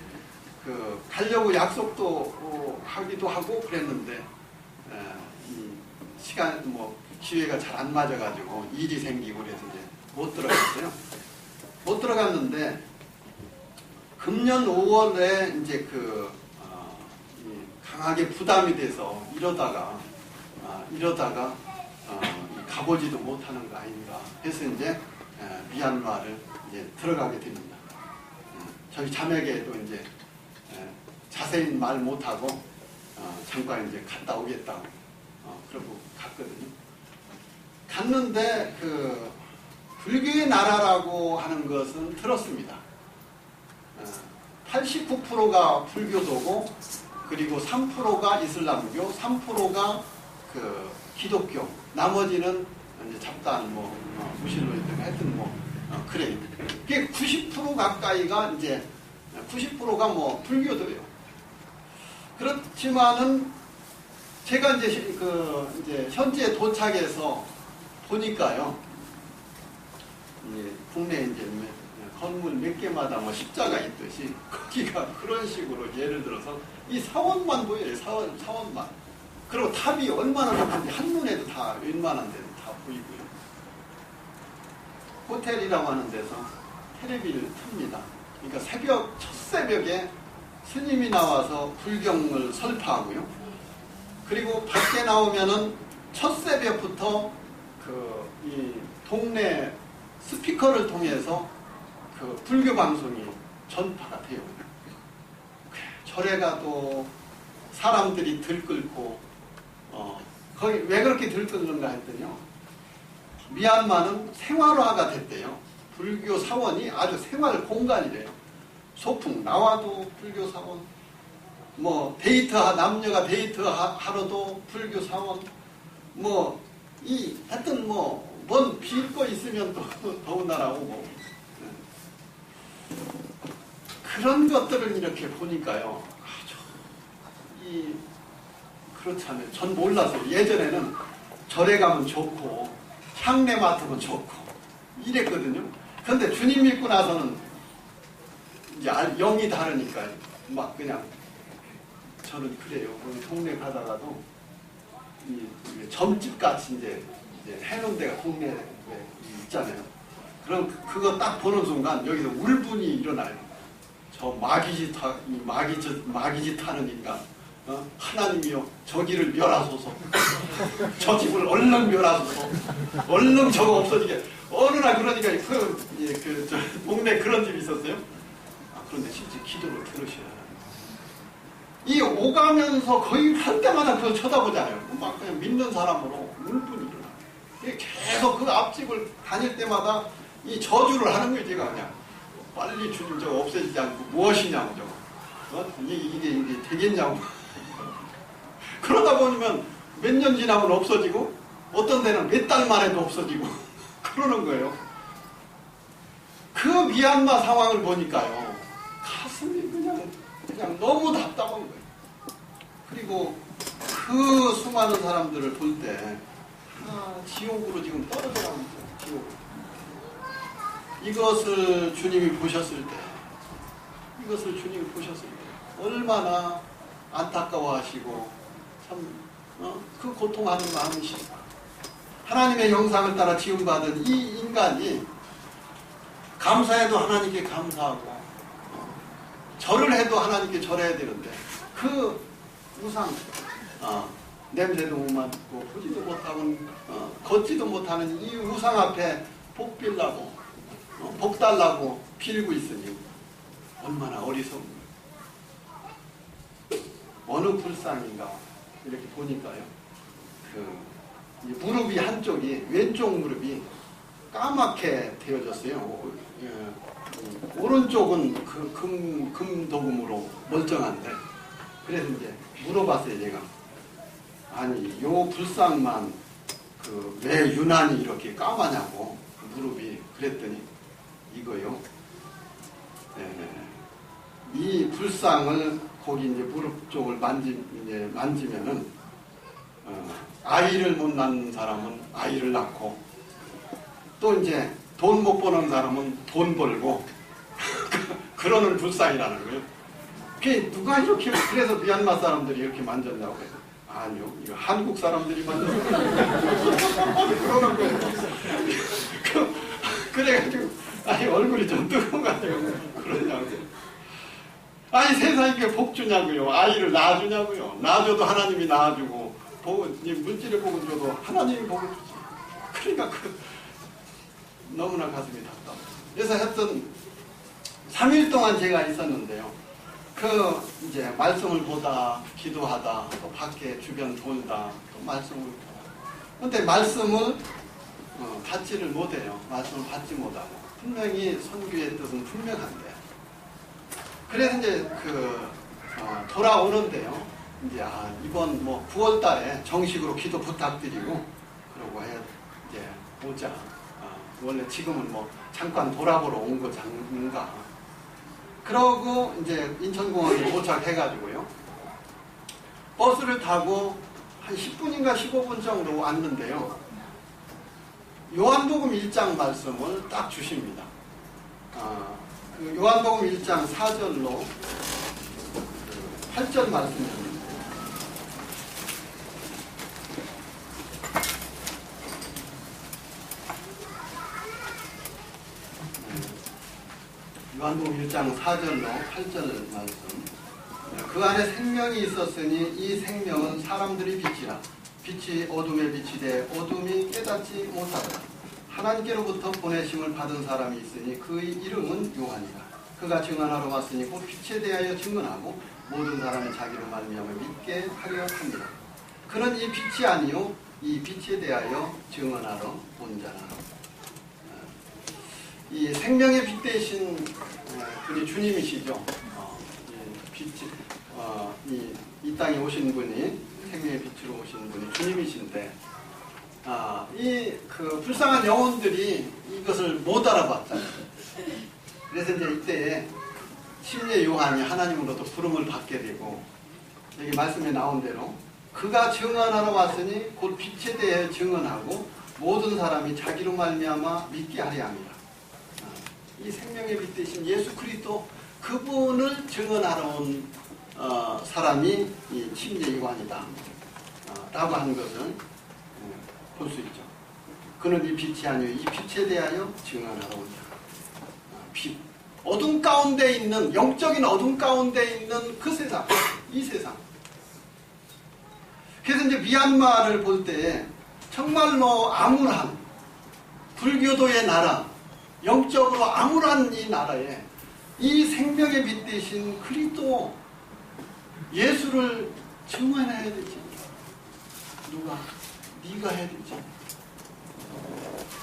가려고 약속도 하기도 하고 그랬는데 시간 기회가 잘 안 맞아가지고 일이 생기고 그래서 이제 못 들어갔어요. 못 들어갔는데 금년 5월에 이제 강하게 부담이 돼서 이러다가 가보지도 못하는 거 아닌가 해서 이제 미얀마를 이제 들어가게 됩니다. 저희 자매에게도 이제 자세히 말 못하고 잠깐 이제 갔다 오겠다고 그러고 갔거든요. 갔는데 불교의 나라라고 하는 것은 들었습니다. 89%가 불교도고 그리고 3%가 이슬람교, 3%가 기독교, 나머지는 이제 잡다한 무슬림이든 하여튼 그래요. 그게 90% 가까이가 이제 90%가 불교도예요. 그렇지만은 제가 이제 이제 현지에 도착해서 보니까요. 국내 이제 건물 몇 개마다 십자가 있듯이 거기가 그런 식으로 예를 들어서 이 사원만 보여요. 사원만. 그리고 탑이 얼마나 높은지 한눈에도 다 웬만한 데는 다 보이고요. 호텔이라고 하는 데서 텔레비를 틉니다. 그러니까 첫 새벽에 스님이 나와서 불경을 설파하고요. 그리고 밖에 나오면은 첫 새벽부터 이 동네 스피커를 통해서 불교 방송이 전파가 돼요. 절에 가도 사람들이 들끓고 거기 왜 그렇게 들끓는가 했더니요. 미얀마는 생활화가 됐대요. 불교 사원이 아주 생활 공간이래요. 소풍 나와도 불교 사원, 남녀가 데이트하러도 불교 사원, 하여튼 뭔 빌 거 있으면 또 더군다나 오고. 그런 것들을 이렇게 보니까요. 그렇잖아요. 전 몰랐어요. 예전에는 절에 가면 좋고, 향내 맡으면 좋고, 이랬거든요. 그런데 주님 믿고 나서는 이제 영이 다르니까 막 그냥 저는 그래요. 동네 가다가도 점집 같이 이제 해놓은 데가 동네에 있잖아요. 그럼 그거 딱 보는 순간 여기서 울분이 일어나요. 저 마귀짓 하는 인간, 하나님이여 저기를 멸하소서. 저 집을 얼른 멸하소서. 얼른 저거 없어지게. 어느 날 그러니까 저 동네 그런 집이 있었어요. 그런데 실제 기도를 들으셔야 해요. 이 오가면서 거의 할 때마다 그걸 쳐다보잖아요. 막 그냥 믿는 사람으로 울분이 일어나요. 계속 그 앞집을 다닐 때마다 이 저주를 하는 거예요. 제가 그냥 빨리 주님 저거 없애지지 않고 무엇이냐고 저거 이게 되겠냐고. 그러다 보면 몇 년 지나면 없어지고 어떤 데는 몇 달 만에도 없어지고 그러는 거예요. 그 미얀마 상황을 보니까요. 가슴이 그냥 너무 답답한 거예요. 그리고 그 수많은 사람들을 볼 때 지옥으로 지금 떨어져갑니다. 지옥. 이것을 주님이 보셨을 때 얼마나 안타까워하시고 참 그 고통하는 마음이시다. 하나님의 형상을 따라 지음받은 이 인간이 감사해도 하나님께 감사하고 절을 해도 하나님께 절해야 되는데 그 우상 냄새도 못 맡고 보지도 못하고 걷지도 못하는 이 우상 앞에 복 빌라고 복 달라고 빌고 있으니 얼마나 어리석은 어느 불쌍인가 이렇게 보니까요. 이 무릎이 한쪽이 왼쪽 무릎이 까맣게 되어졌어요. 오른쪽은 그 금도금으로 멀쩡한데 그래서 이제 물어봤어요. 제가 아니 요 불상만 왜 유난히 이렇게 까마냐고 무릎이 그랬더니 이거요. 이 불상을 거기 이제 무릎 쪽을 만지면은 아이를 못 낳는 사람은 아이를 낳고 또 이제 돈 못 버는 사람은 돈 벌고 그러는 불상이라는 거예요. 그게 누가 이렇게 그래서 미얀마 사람들이 이렇게 만졌냐고 해요. 아니요, 이거 한국 사람들이 만졌어요. 그러는 거예요. 그래가지고 아니 얼굴이 좀 뜨거워가지고 그러냐고. 아니 세상에 복 주냐고요. 아이를 낳아주냐고요. 낳아줘도 하나님이 낳아주고 물질의 복을 줘도 하나님이 복을 주지. 그러니까 너무나 가슴이 답답해요. 그래서 하여튼 3일 동안 제가 있었는데요. 이제 말씀을 보다 기도하다 또 밖에 주변 돌다 또 말씀을 보다. 근데 말씀을 받지를 못해요. 말씀을 받지 못하고 분명히 선교의 뜻은 분명한데 그래서 이제 돌아오는데요. 이제 이번 9월 달에 정식으로 기도 부탁드리고 그러고 이제 보자. 원래 지금은 잠깐 돌아보러 온 거장인가. 그러고 이제 인천공항에 도착해가지고요. 버스를 타고 한 10분인가 15분 정도 왔는데요. 요한복음 1장 말씀을 딱 주십니다. 요한복음 1장 4절로 8절 말씀입니다. 요한복음 1장 4절로 8절 말씀. 그 안에 생명이 있었으니 이 생명은 사람들의 빛이라. 빛이 어둠에 비치되 어둠이 깨닫지 못하더라. 하나님께로부터 보내심을 받은 사람이 있으니 그의 이름은 요한이라. 그가 증언하러 왔으니 곧 빛에 대하여 증언하고 모든 사람이 자기로 말미암아 믿게 하려 합니다. 그는 이 빛이 아니요 이 빛에 대하여 증언하러 온 자라. 이 생명의 빛 되신 분이 주님이시죠. 이 땅에 오신 분이 생명의 빛으로 오신 분이 주님이신데 불쌍한 영혼들이 이것을 못 알아봤잖아요. 그래서 이제 이때에 침례 요한이 하나님으로부터 부름을 받게 되고 여기 말씀에 나온 대로 그가 증언하러 왔으니 곧 빛에 대해 증언하고 모든 사람이 자기로 말미암아 믿게 하려 합니다. 이 생명의 빛 되신 예수 그리스도 그분을 증언하러 온 사람이 이 침례 요한이다 라고 하는 것을 볼 수 있죠. 그는 이 빛이 아니요 이 빛에 대하여 증언하러 온 자. 빛. 어둠 가운데 있는 영적인 어둠 가운데 있는 그 세상, 이 세상. 그래서 이제 미얀마를 볼 때 정말로 암울한 불교도의 나라, 영적으로 암울한 이 나라에 이 생명의 빛 대신 그리스도 예수를 증언해야 되지. 누가? 네가 해야 되지.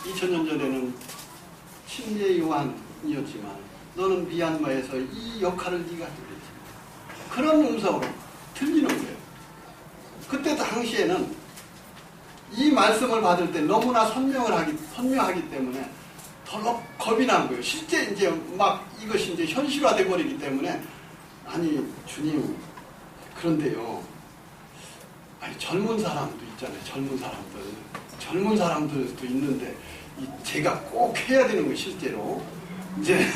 2000년 전에는 침례 요한이었지만 너는 미얀마에서 이 역할을 네가 해야 되지. 그런 음성으로 들리는 거예요. 그때 당시에는 이 말씀을 받을 때 너무나 선명하기 때문에 더 겁이 난 거예요. 실제 이제 막 이것이 이제 현실화돼 버리기 때문에 아니 주님 그런데요 아니, 젊은 사람도 있잖아요. 젊은 사람들도 있는데 제가 꼭 해야 되는 거 실제로 이제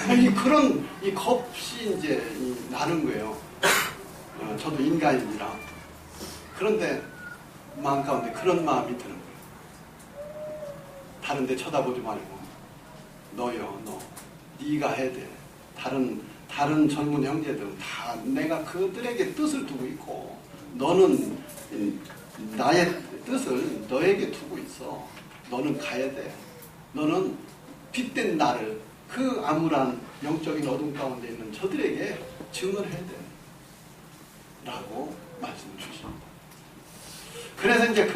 그런 이 겁이 이제 나는 거예요. 저도 인간이라. 그런데 마음 가운데 그런 마음이 드는 거예요. 다른 데 쳐다보지 말고 너요, 너. 네가 해야 돼. 다른 젊은 형제들은 다 내가 그들에게 뜻을 두고 있고 너는 나의 뜻을 너에게 두고 있어. 너는 가야 돼. 너는 빛된 나를 그 암울한 영적인 어둠 가운데 있는 저들에게 증언해야 돼. 라고 말씀을 주십니다. 그래서 이제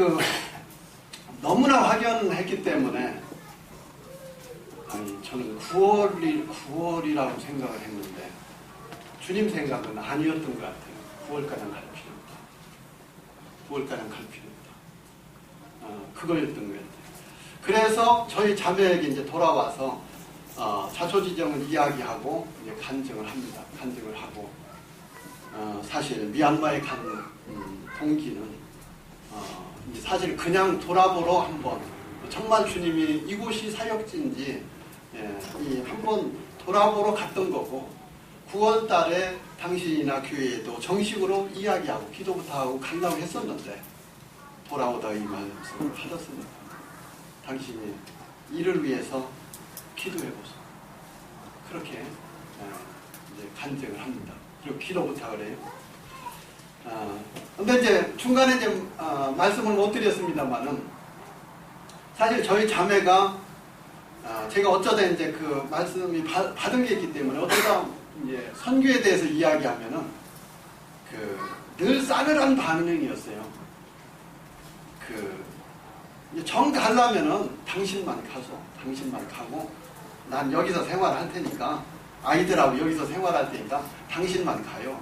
너무나 확연했기 때문에 아니 저는 9월이라고 생각을 했는데 주님 생각은 아니었던 것 같아요. 9월가량 갈 필요 없다. 9월가량 갈 필요 없다. 그거였던 것 같아요. 그래서 저희 자매에게 이제 돌아와서 자초지정을 이야기하고 이제 간증을 합니다. 간증을 하고 사실 미얀마에 가는 동기는 사실 그냥 돌아보러 한번 정말 주님이 이곳이 사역지인지 한번 돌아보러 갔던 거고 9월 달에 당신이나 교회에도 정식으로 이야기하고 기도부터 하고 가려고 했었는데 돌아오다가 이 말씀을 받았습니다. 당신이 이를 위해서 기도해보소. 그렇게 이제 간증을 합니다. 그리고 기도 부탁을 해요. 근데 이제 중간에 이제 말씀을 못 드렸습니다만은 사실 저희 자매가 제가 어쩌다 이제 그 말씀이 받은 게 있기 때문에 어쩌다 이제 선교에 대해서 이야기하면은 늘 싸늘한 반응이었어요. 정 가려면은 당신만 가고 난 여기서 생활할 테니까 아이들하고 여기서 생활할 테니까 당신만 가요.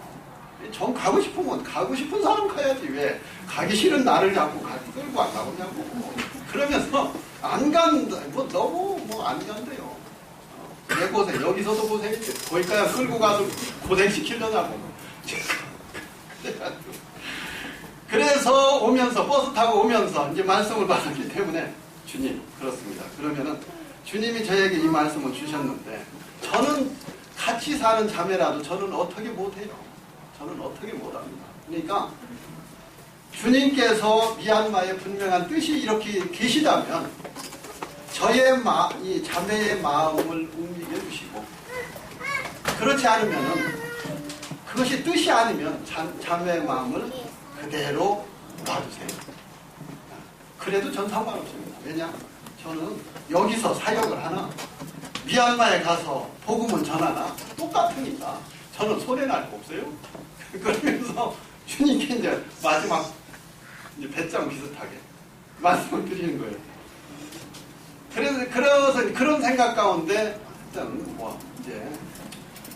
정 가고 싶으면 가고 싶은 사람 가야지 왜 가기 싫은 나를 자꾸 끌고 안 가보냐고. 그러면서 안 간다. 너무 안 간대요. 내 고생 여기서도 고생했지. 거기까지 끌고 가서 고생시키려냐고. 그래서 버스 타고 오면서 이제 말씀을 받았기 때문에 주님 그렇습니다. 그러면은 주님이 저에게 이 말씀을 주셨는데 저는 같이 사는 자매라도 저는 어떻게 못해요. 저는 어떻게 못합니다. 그러니까 주님께서 미얀마에 분명한 뜻이 이렇게 계시다면 이 자매의 마음을 움직여 주시고 그렇지 않으면은 그것이 뜻이 아니면 자매의 마음을 그대로 놔두세요. 그래도 전 상관없습니다. 왜냐? 저는 여기서 사역을 하나 미얀마에 가서 복음을 전하나 똑같으니까 저는 손해날 거 없어요. 그러면서 주님께 이제 마지막 이제 배짱 비슷하게 말씀을 드리는 거예요. 그래서 그런 생각 가운데 일단 이제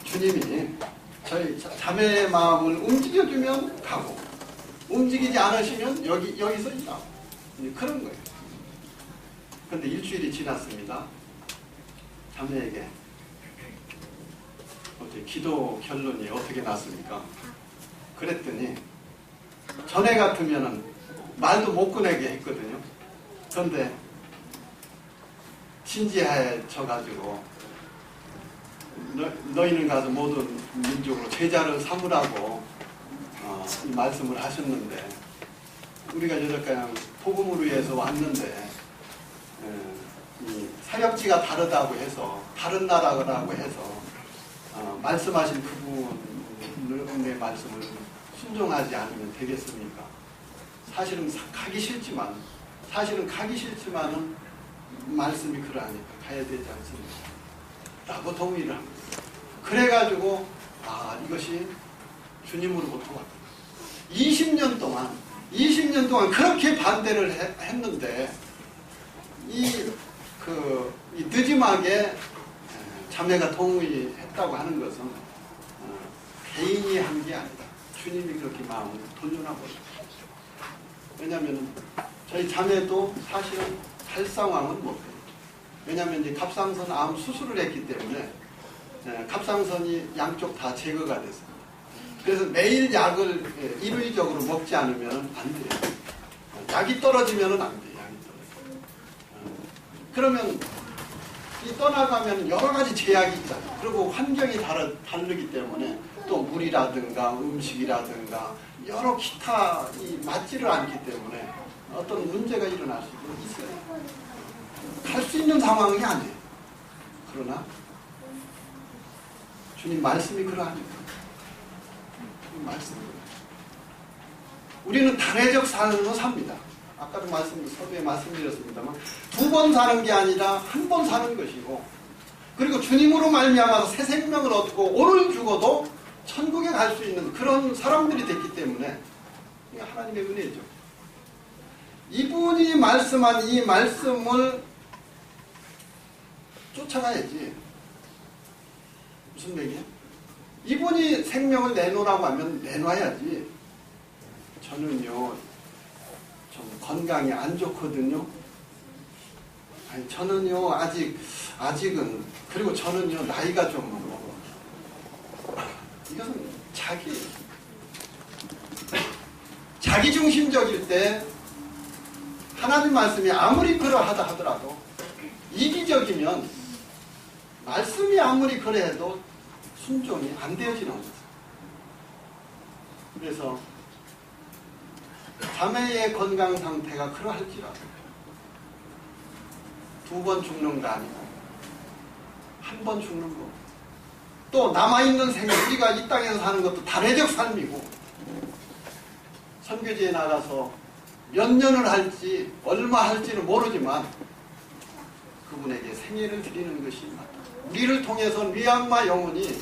주님이 저희 자매의 마음을 움직여주면 가고 움직이지 않으시면 여기서 일하고 그런 거예요. 그런데 일주일이 지났습니다. 자매에게 어떻게 기도 결론이 어떻게 났습니까? 그랬더니 전에 같으면은 말도 못 꺼내게 했거든요. 그런데 진지해져가지고 너희는 가서 모든 민족으로 제자를 삼으라고 말씀을 하셨는데 우리가 여태까지 복음을 위해서 왔는데 이 사역지가 다르다고 해서 다른 나라라고 해서 말씀하신 그분의 말씀을 순종하지 않으면 되겠습니까? 사실은 가기 싫지만은 말씀이 그러하니까 가야 되지 않습니까? 라고 동의를 합니다. 그래가지고 이것이 주님으로부터 왔구나. 20년 동안 그렇게 반대를 했는데 이 늦지막에 자매가 동의했다고 하는 것은 개인이 한 게 아니다. 주님이 그렇게 마음을 돌려놔버렸다. 왜냐하면 저희 자매도 사실은 갈 상황은 못 해요. 왜냐하면 이제 갑상선 암 수술을 했기 때문에 갑상선이 양쪽 다 제거가 됐습니다. 그래서 매일 약을 일회적으로 먹지 않으면 안 돼요. 약이 떨어지면은 안 돼. 약이 떨어져. 그러면 이 떠나가면 여러 가지 제약이 있잖아요. 그리고 환경이 다르기 때문에 또 물이라든가 음식이라든가 여러 기타 맞지를 않기 때문에 어떤 문제가 일어날 수도 있어요. 갈 수 있는 상황이 아니에요. 그러나 주님 말씀이 그러하니까. 주님 말씀이 그러하니까. 우리는 단회적 삶으로 삽니다. 아까도 서두에 말씀드렸습니다만 2번 사는 게 아니라 1번 사는 것이고, 그리고 주님으로 말미암아서 새 생명을 얻고 오늘 죽어도 천국에 갈 수 있는 그런 사람들이 됐기 때문에 이게 하나님의 은혜죠. 이분이 말씀한 이 말씀을 쫓아가야지. 무슨 얘기야? 이분이 생명을 내놓으라고 하면 내놔야지. 저는요 좀 건강이 안 좋거든요. 아니, 저는요 아직은, 그리고 저는요 나이가 좀 이것은 자기 중심적일 때 하나님 말씀이 아무리 그러하다 하더라도, 이기적이면 말씀이 아무리 그래도 순종이 안 되어지는 거죠. 그래서 자매의 건강 상태가 그러할지라도 2번 죽는 거 아니고 1번 죽는 거, 또 남아있는 생애, 우리가 이 땅에서 사는 것도 단회적 삶이고, 선교지에 나가서 몇 년을 할지 얼마 할지는 모르지만 그분에게 생애를 드리는 것이 맞다. 우리를 통해서 미얀마 영혼이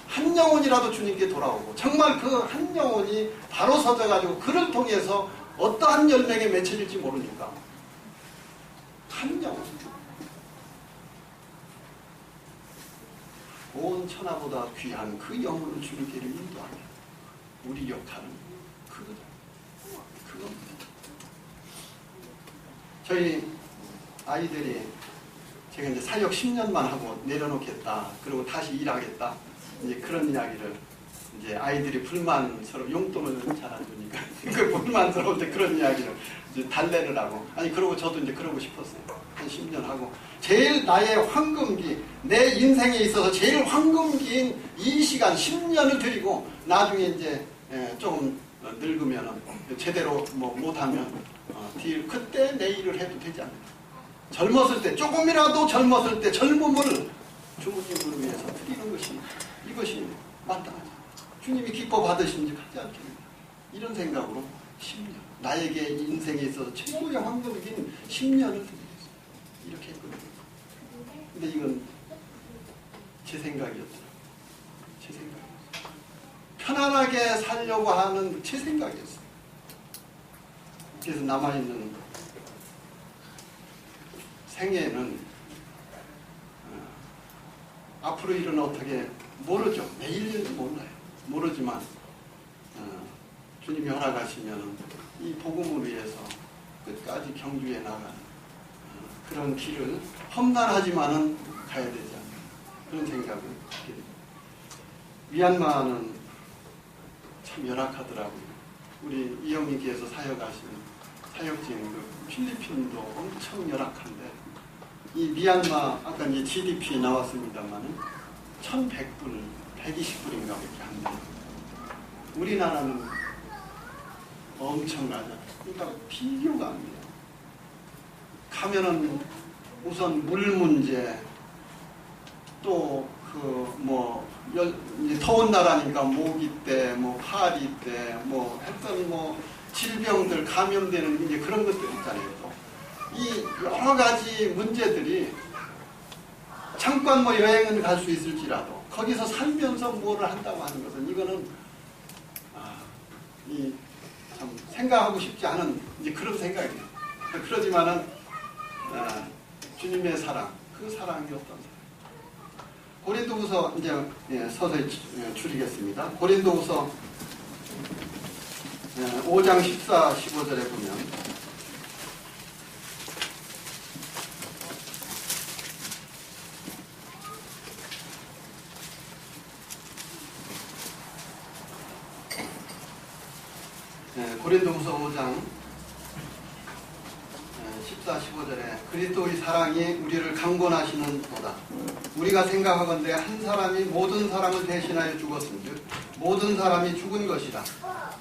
한 영혼이라도 주님께 돌아오고, 정말 그 한 영혼이 바로 서져가지고 그를 통해서 어떠한 열매에 맺혀질지 모르니까 한 영혼, 온 천하보다 귀한 그 영혼을 주님께로 인도하며 우리 역할은 그거다. 그겁니다. 저희 아이들이 제가 이제 사역 10년만 하고 내려놓겠다, 그리고 다시 일하겠다, 이제 그런 이야기를, 이제 아이들이 불만스러워, 용돈을 잘 안 주니까 그 불만스러울 때 그런 이야기를 이제 달래를 하고, 아니 그러고 저도 이제 그러고 싶었어요. 한 10년 하고, 제일 나의 황금기, 내 인생에 있어서 제일 황금기인 이 시간 10년을 드리고, 나중에 이제 조금 늙으면 제대로 뭐 못하면 그때 내 일을 해도 되지 않을까. 젊었을 때, 조금이라도 젊었을 때 젊음을 주님을 위해서 드리는 것이, 이것이 마땅하죠. 주님이 기뻐 받으시는지 하지 않겠는가. 이런 생각으로 10년, 나에게 인생에 있어서 최고의 황금기인 10년을 드리겠습니다. 이렇게 했거든요. 근데 이건 제 생각이었어요. 제 생각이었어요. 편안하게 살려고 하는 제 생각이었어요. 그래서 남아있는 생애는 앞으로 일은 어떻게 모르죠. 내일 일은 몰라요. 모르지만 주님이 허락하시면 이 복음을 위해서 끝까지 경주에 나가는 그런 길을 험난하지만은 가야 되지 않나, 그런 생각을 하게 됩니다. 미얀마는 참 열악하더라고요. 우리 이영희께서 사역하시는 사역지인 그 필리핀도 엄청 열악한데, 이 미얀마 아까 이제 GDP 나왔습니다만은 1,100불, 120불인가 그렇게 한대요. 우리나라는 엄청나죠. 그러니까 비교가 안 돼요. 가면은 우선 물 문제, 또 이제 더운 나라니까 모기 때, 뭐 파리 때, 뭐 했던 뭐 질병들 감염되는 이제 그런 것들 있잖아요. 또 이 여러 가지 문제들이 잠깐 뭐 여행은 갈 수 있을지라도 거기서 살면서 뭐를 한다고 하는 것은, 이거는 참 생각하고 싶지 않은 이제 그런 생각이에요. 그러지만은 주님의 사랑, 그 사랑이 어떤 사랑? 고린도후서 이제 서서히 줄이겠습니다. 고린도후서 5장 14, 15절에 보면 고린도후서 5장 14, 15절에 그리스도의 사랑이 우리를 강권하시는도다. 우리가 생각하건대 한 사람이 모든 사람을 대신하여 죽었은즉 모든 사람이 죽은 것이다.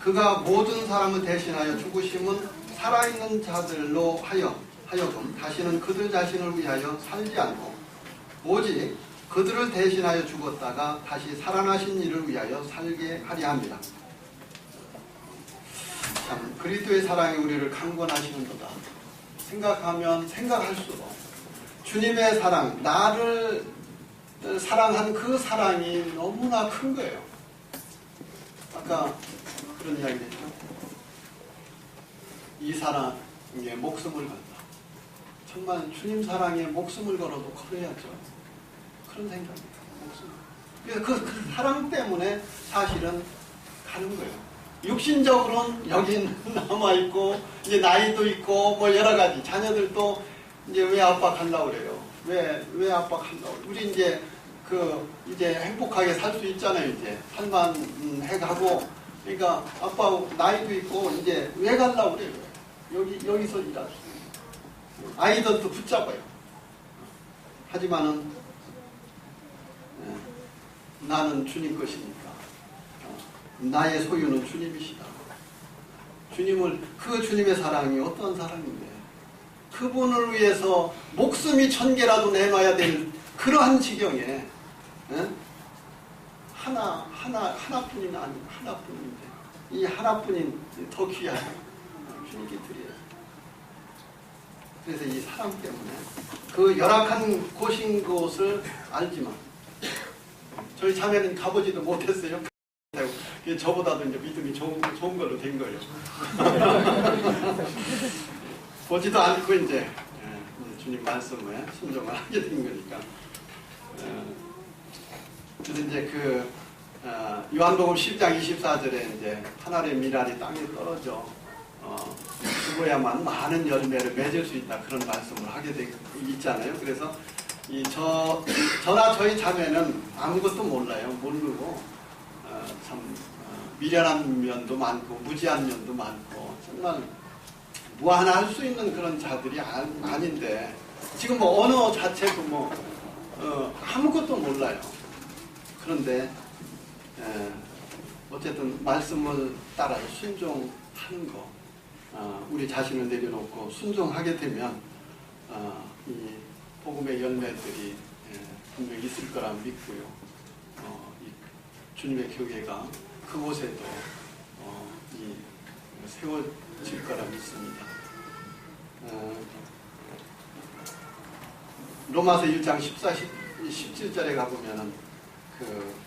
그가 모든 사람을 대신하여 죽으심은 살아있는 자들로 하여금 다시는 그들 자신을 위하여 살지 않고 오직 그들을 대신하여 죽었다가 다시 살아나신 이를 위하여 살게 하려 합니다. 참, 그리스도의 사랑이 우리를 강권하시는도다. 생각하면 생각할수록 주님의 사랑, 나를 사랑한 그 사랑이 너무나 큰 거예요. 아까 그런 이야기 했죠. 이 사랑에 목숨을 건다. 정말 주님 사랑에 목숨을 걸어도 걸어야죠. 그런 생각입니다. 목숨. 그래서 그 사랑 때문에 사실은 가는 거예요. 육신적으로는 여긴 남아있고, 이제 나이도 있고, 뭐 여러 가지. 자녀들도 이제 왜 아빠 가려고 그래요? 왜 아빠 가려고 그래요? 우리 이제 행복하게 살 수 있잖아요, 이제. 살만해가고. 그러니까 아빠 나이도 있고, 이제 왜 가려고 그래요? 여기서 일할 수 있어요. 아이들도 붙잡아요. 하지만은, 나는 주님 것이니까. 나의 소유는 주님이시다. 그 주님의 사랑이 어떤 사랑인데, 그분을 위해서 목숨이 1000개라도 내놔야 될 그러한 지경에, 하나뿐인 아니, 하나뿐인데, 이 하나뿐인 더 귀하다. 주님께 드려요. 그래서 이 사랑 때문에 그 열악한 곳인 것을 알지만, 저희 자매는 가보지도 못했어요. 저보다도 이제 믿음이 좋은 걸로 된 거예요. 보지도 않고 이제 주님 말씀에 순종을 하게 된 거니까. 그래서 이제 요한복음 10장 24절에 이제 하늘의 미랄이 땅에 떨어져 죽어야만 많은 열매를 맺을 수 있다, 그런 말씀을 하게 있잖아요. 그래서 저나 저희 자매는 아무것도 몰라요. 모르고 참 미련한 면도 많고 무지한 면도 많고 정말 뭐 하나 할 수 있는 그런 자들이 아닌데, 지금 뭐 언어 자체도 아무것도 몰라요. 그런데 어쨌든 말씀을 따라 순종하는 거, 우리 자신을 내려놓고 순종하게 되면 이 복음의 열매들이 분명히 있을 거라 믿고요. 주님의 교회가 그곳에도 세워질 거라 믿습니다. 로마서 1장 17절에 가보면은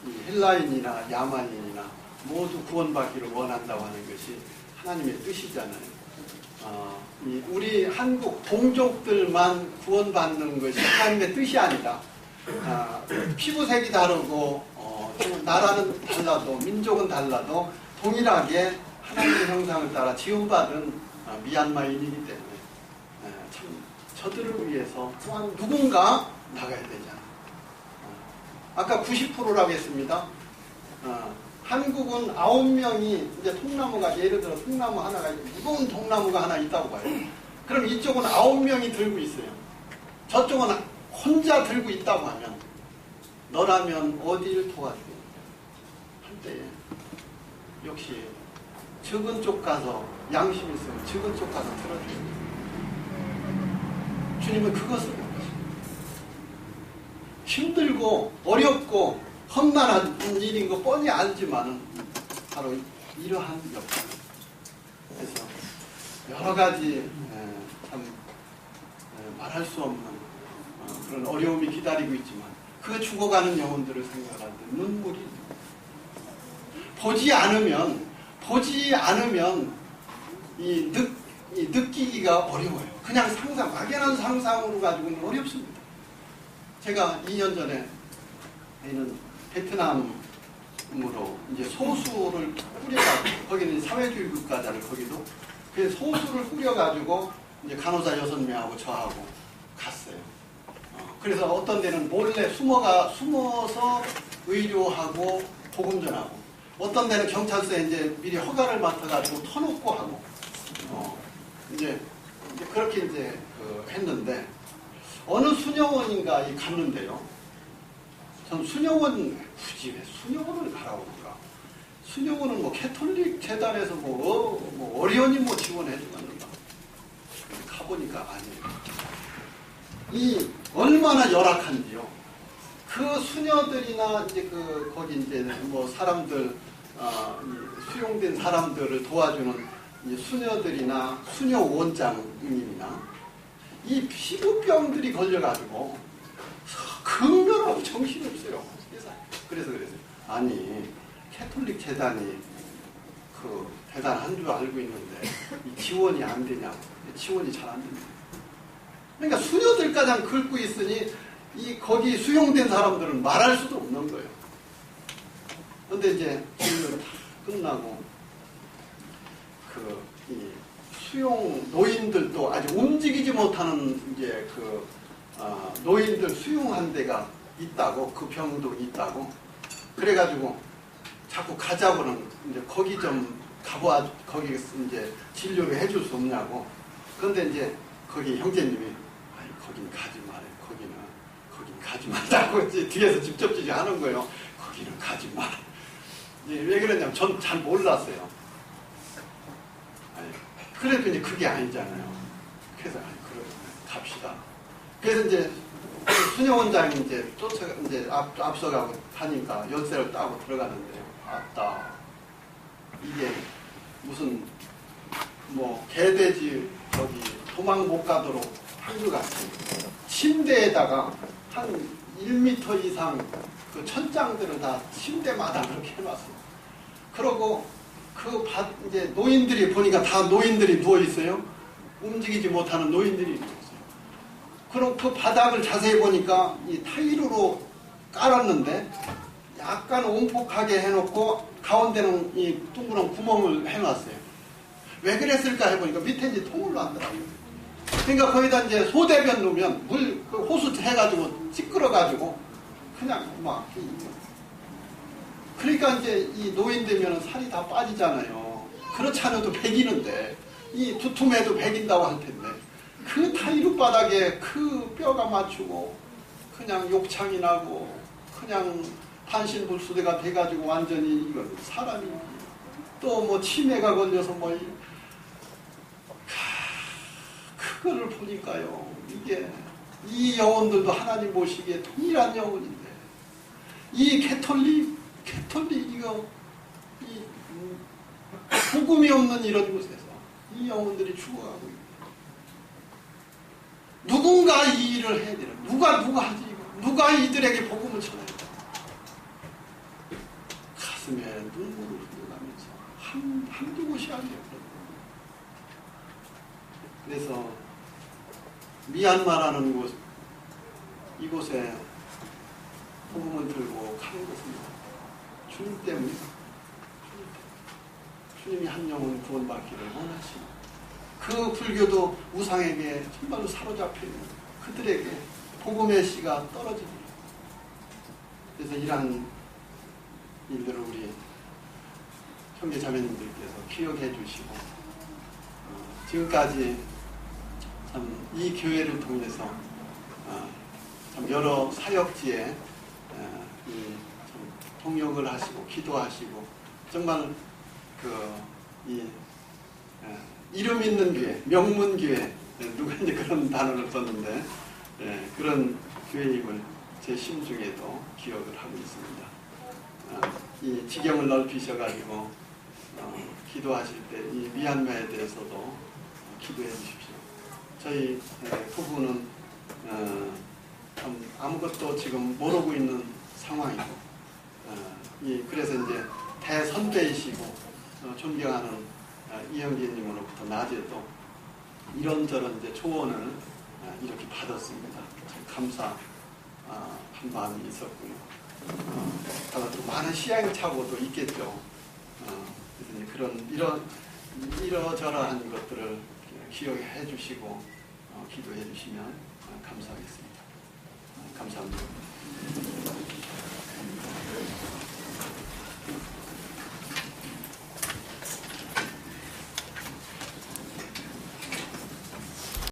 이 헬라인이나 야만인이나 모두 구원받기를 원한다고 하는 것이 하나님의 뜻이잖아요. 우리 한국 동족들만 구원받는 것이 하나님의 뜻이 아니다. 피부색이 다르고 나라는 달라도 민족은 달라도 동일하게 하나님의 형상을 따라 지음받은 미얀마인이기 때문에 참 저들을 위해서 또한 누군가 나가야 되잖아요. 아까 90%라고 했습니다. 한국은 9명이 이제 통나무가, 예를 들어 통나무 하나가 무거운 통나무가 하나 있다고 봐요. 그럼 이쪽은 9명이 들고 있어요. 저쪽은 혼자 들고 있다고 하면 너라면 어디를 도와주겠냐 할 때에 역시 적은 쪽 가서, 양심 있으면 적은 쪽 가서 들어줘요. 주님은 그것을 원하십니다. 힘들고 어렵고 험난한 일인 거 뻔히 알지만은 바로 이러한 역할. 그래서 여러 가지 참 말할 수 없는 그런 어려움이 기다리고 있지만 그 죽어가는 영혼들을 생각할 때 눈물이 보지 않으면 느끼기가 어려워요. 그냥 상상, 막연한 상상으로 가지고는 어렵습니다. 제가 2년 전에 있는 베트남으로 이제 소수를 뿌려가지고, 거기는 사회주의 국가잖아요. 거기도 그 소수를 뿌려가지고 이제 간호사 6명하고 저하고 갔어요. 그래서 어떤 데는 몰래 숨어서 의료하고 복음 전하고, 어떤 데는 경찰서에 이제 미리 허가를 맡아가지고 터놓고 하고, 이제 그렇게 이제 했는데 어느 수녀원인가 갔는데요. 전 수녀원 굳이 왜 수녀원을 가라고 그럴까? 수녀원은 뭐 캐톨릭 재단에서 뭐 어련히 뭐 지원해 주는가? 가보니까 아니에요. 이 얼마나 열악한지요. 그 수녀들이나 이제 거기 이제 뭐 사람들 이 수용된 사람들을 도와주는 이 수녀들이나 수녀 원장님이나 이 피부병들이 걸려가지고 극렬하고 정신없어요. 그래서 아니 캐톨릭 재단이 그 대단한 줄 알고 있는데 이 지원이 안 되냐? 지원이 잘 안 됩니다. 그러니까 수녀들까지 긁고 있으니 거기 수용된 사람들은 말할 수도 없는 거예요. 그런데 이제 질문 다 끝나고 이 수용 노인들도 아직 움직이지 못하는 이제 노인들 수용한 데가 있다고, 그 병도 있다고. 그래가지고 자꾸 가자고는 이제 거기 좀 가봐, 거기 이제 진료를 해줄 수 없냐고. 그런데 이제 거기 형제님이 아니 거긴 가지 말아요. 거긴 가지 말자고 이제 뒤에서 직접 지시하는 거예요. 거기는 가지 마라. 왜 그러냐면 전 잘 몰랐어요. 아니, 그래도 이제 그게 아니잖아요. 그래서 그래 갑시다. 그래서 이제 수녀원장이 이제 앞서가고 하니까 열쇠를 따고 들어가는데요. 아따 이게 무슨 뭐 개돼지 거기 도망 못 가도록 한 것 같아요. 침대에다가 한 1m 이상 그 천장들을 다 침대마다 그렇게 해놨어요. 그러고 이제 노인들이 보니까 다 노인들이 누워 있어요. 움직이지 못하는 노인들이 누워 있어요. 그럼 그 바닥을 자세히 보니까 이 타일로 깔았는데 약간 온폭하게 해놓고 가운데는 이 둥그런 구멍을 해놨어요. 왜 그랬을까 해보니까 밑에 이제 통을 놨더라고요. 그러니까 거기다 이제 소대변 놓으면 그 호수 해가지고 찌끄러가지고 그냥 막. 그러니까 이제 이 노인 되면 살이 다 빠지잖아요. 그렇지 않아도 배기는데 이 두툼해도 배긴다고 할 텐데 그 타이루 바닥에 그 뼈가 맞추고 그냥 욕창이 나고 그냥 반신불수대가 돼가지고 완전히 이건 사람이 또 뭐 치매가 걸려서 뭐 그거를 보니까요. 이 영혼들도 하나님 보시기에 동일한 영혼인데 이 캐톨릭 이거 복음이 없는 이런 곳에서 이 영혼들이 죽어가고 있고 누군가 이 일을 해야 되는 누가 하지 이거 누가 이들에게 복음을 전해야 돼 가슴에 눈물을 흘려가면서 한두 곳이 아니에요. 그래서 미얀마라는 곳 이곳에 복음을 들고 가는 것은 주님 때문이다. 주님이 한 영혼 구원받기를 원하시고 그 불교도 우상에게 정말로 사로잡혀 있는 그들에게 복음의 씨가 떨어집니다. 그래서 이러한 일들을 우리 형제 자매님들께서 기억해 주시고 지금까지 참 이 교회를 통해서 참 여러 사역지에 통역을 하시고 기도하시고 정말 이름 있는 교회, 명문 교회 누가 이제 그런 단어를 썼는데 그런 교회임을 제 심중에도 기억을 하고 있습니다. 이 지경을 넓히셔가지고 기도하실 때 이 미얀마에 대해서도 기도해 주십시오. 저희 부부는 아무것도 지금 모르고 있는 상황이고 그래서 이제 대선배이시고 존경하는 이영재님으로부터 낮에도 이런저런 이제 조언을 이렇게 받았습니다. 참 감사한 마음이 있었고요. 또 많은 시행착오도 있겠죠. 그래서 이러저러한 것들을 기억해 주시고 기도해 주시면 감사하겠습니다. 감사합니다.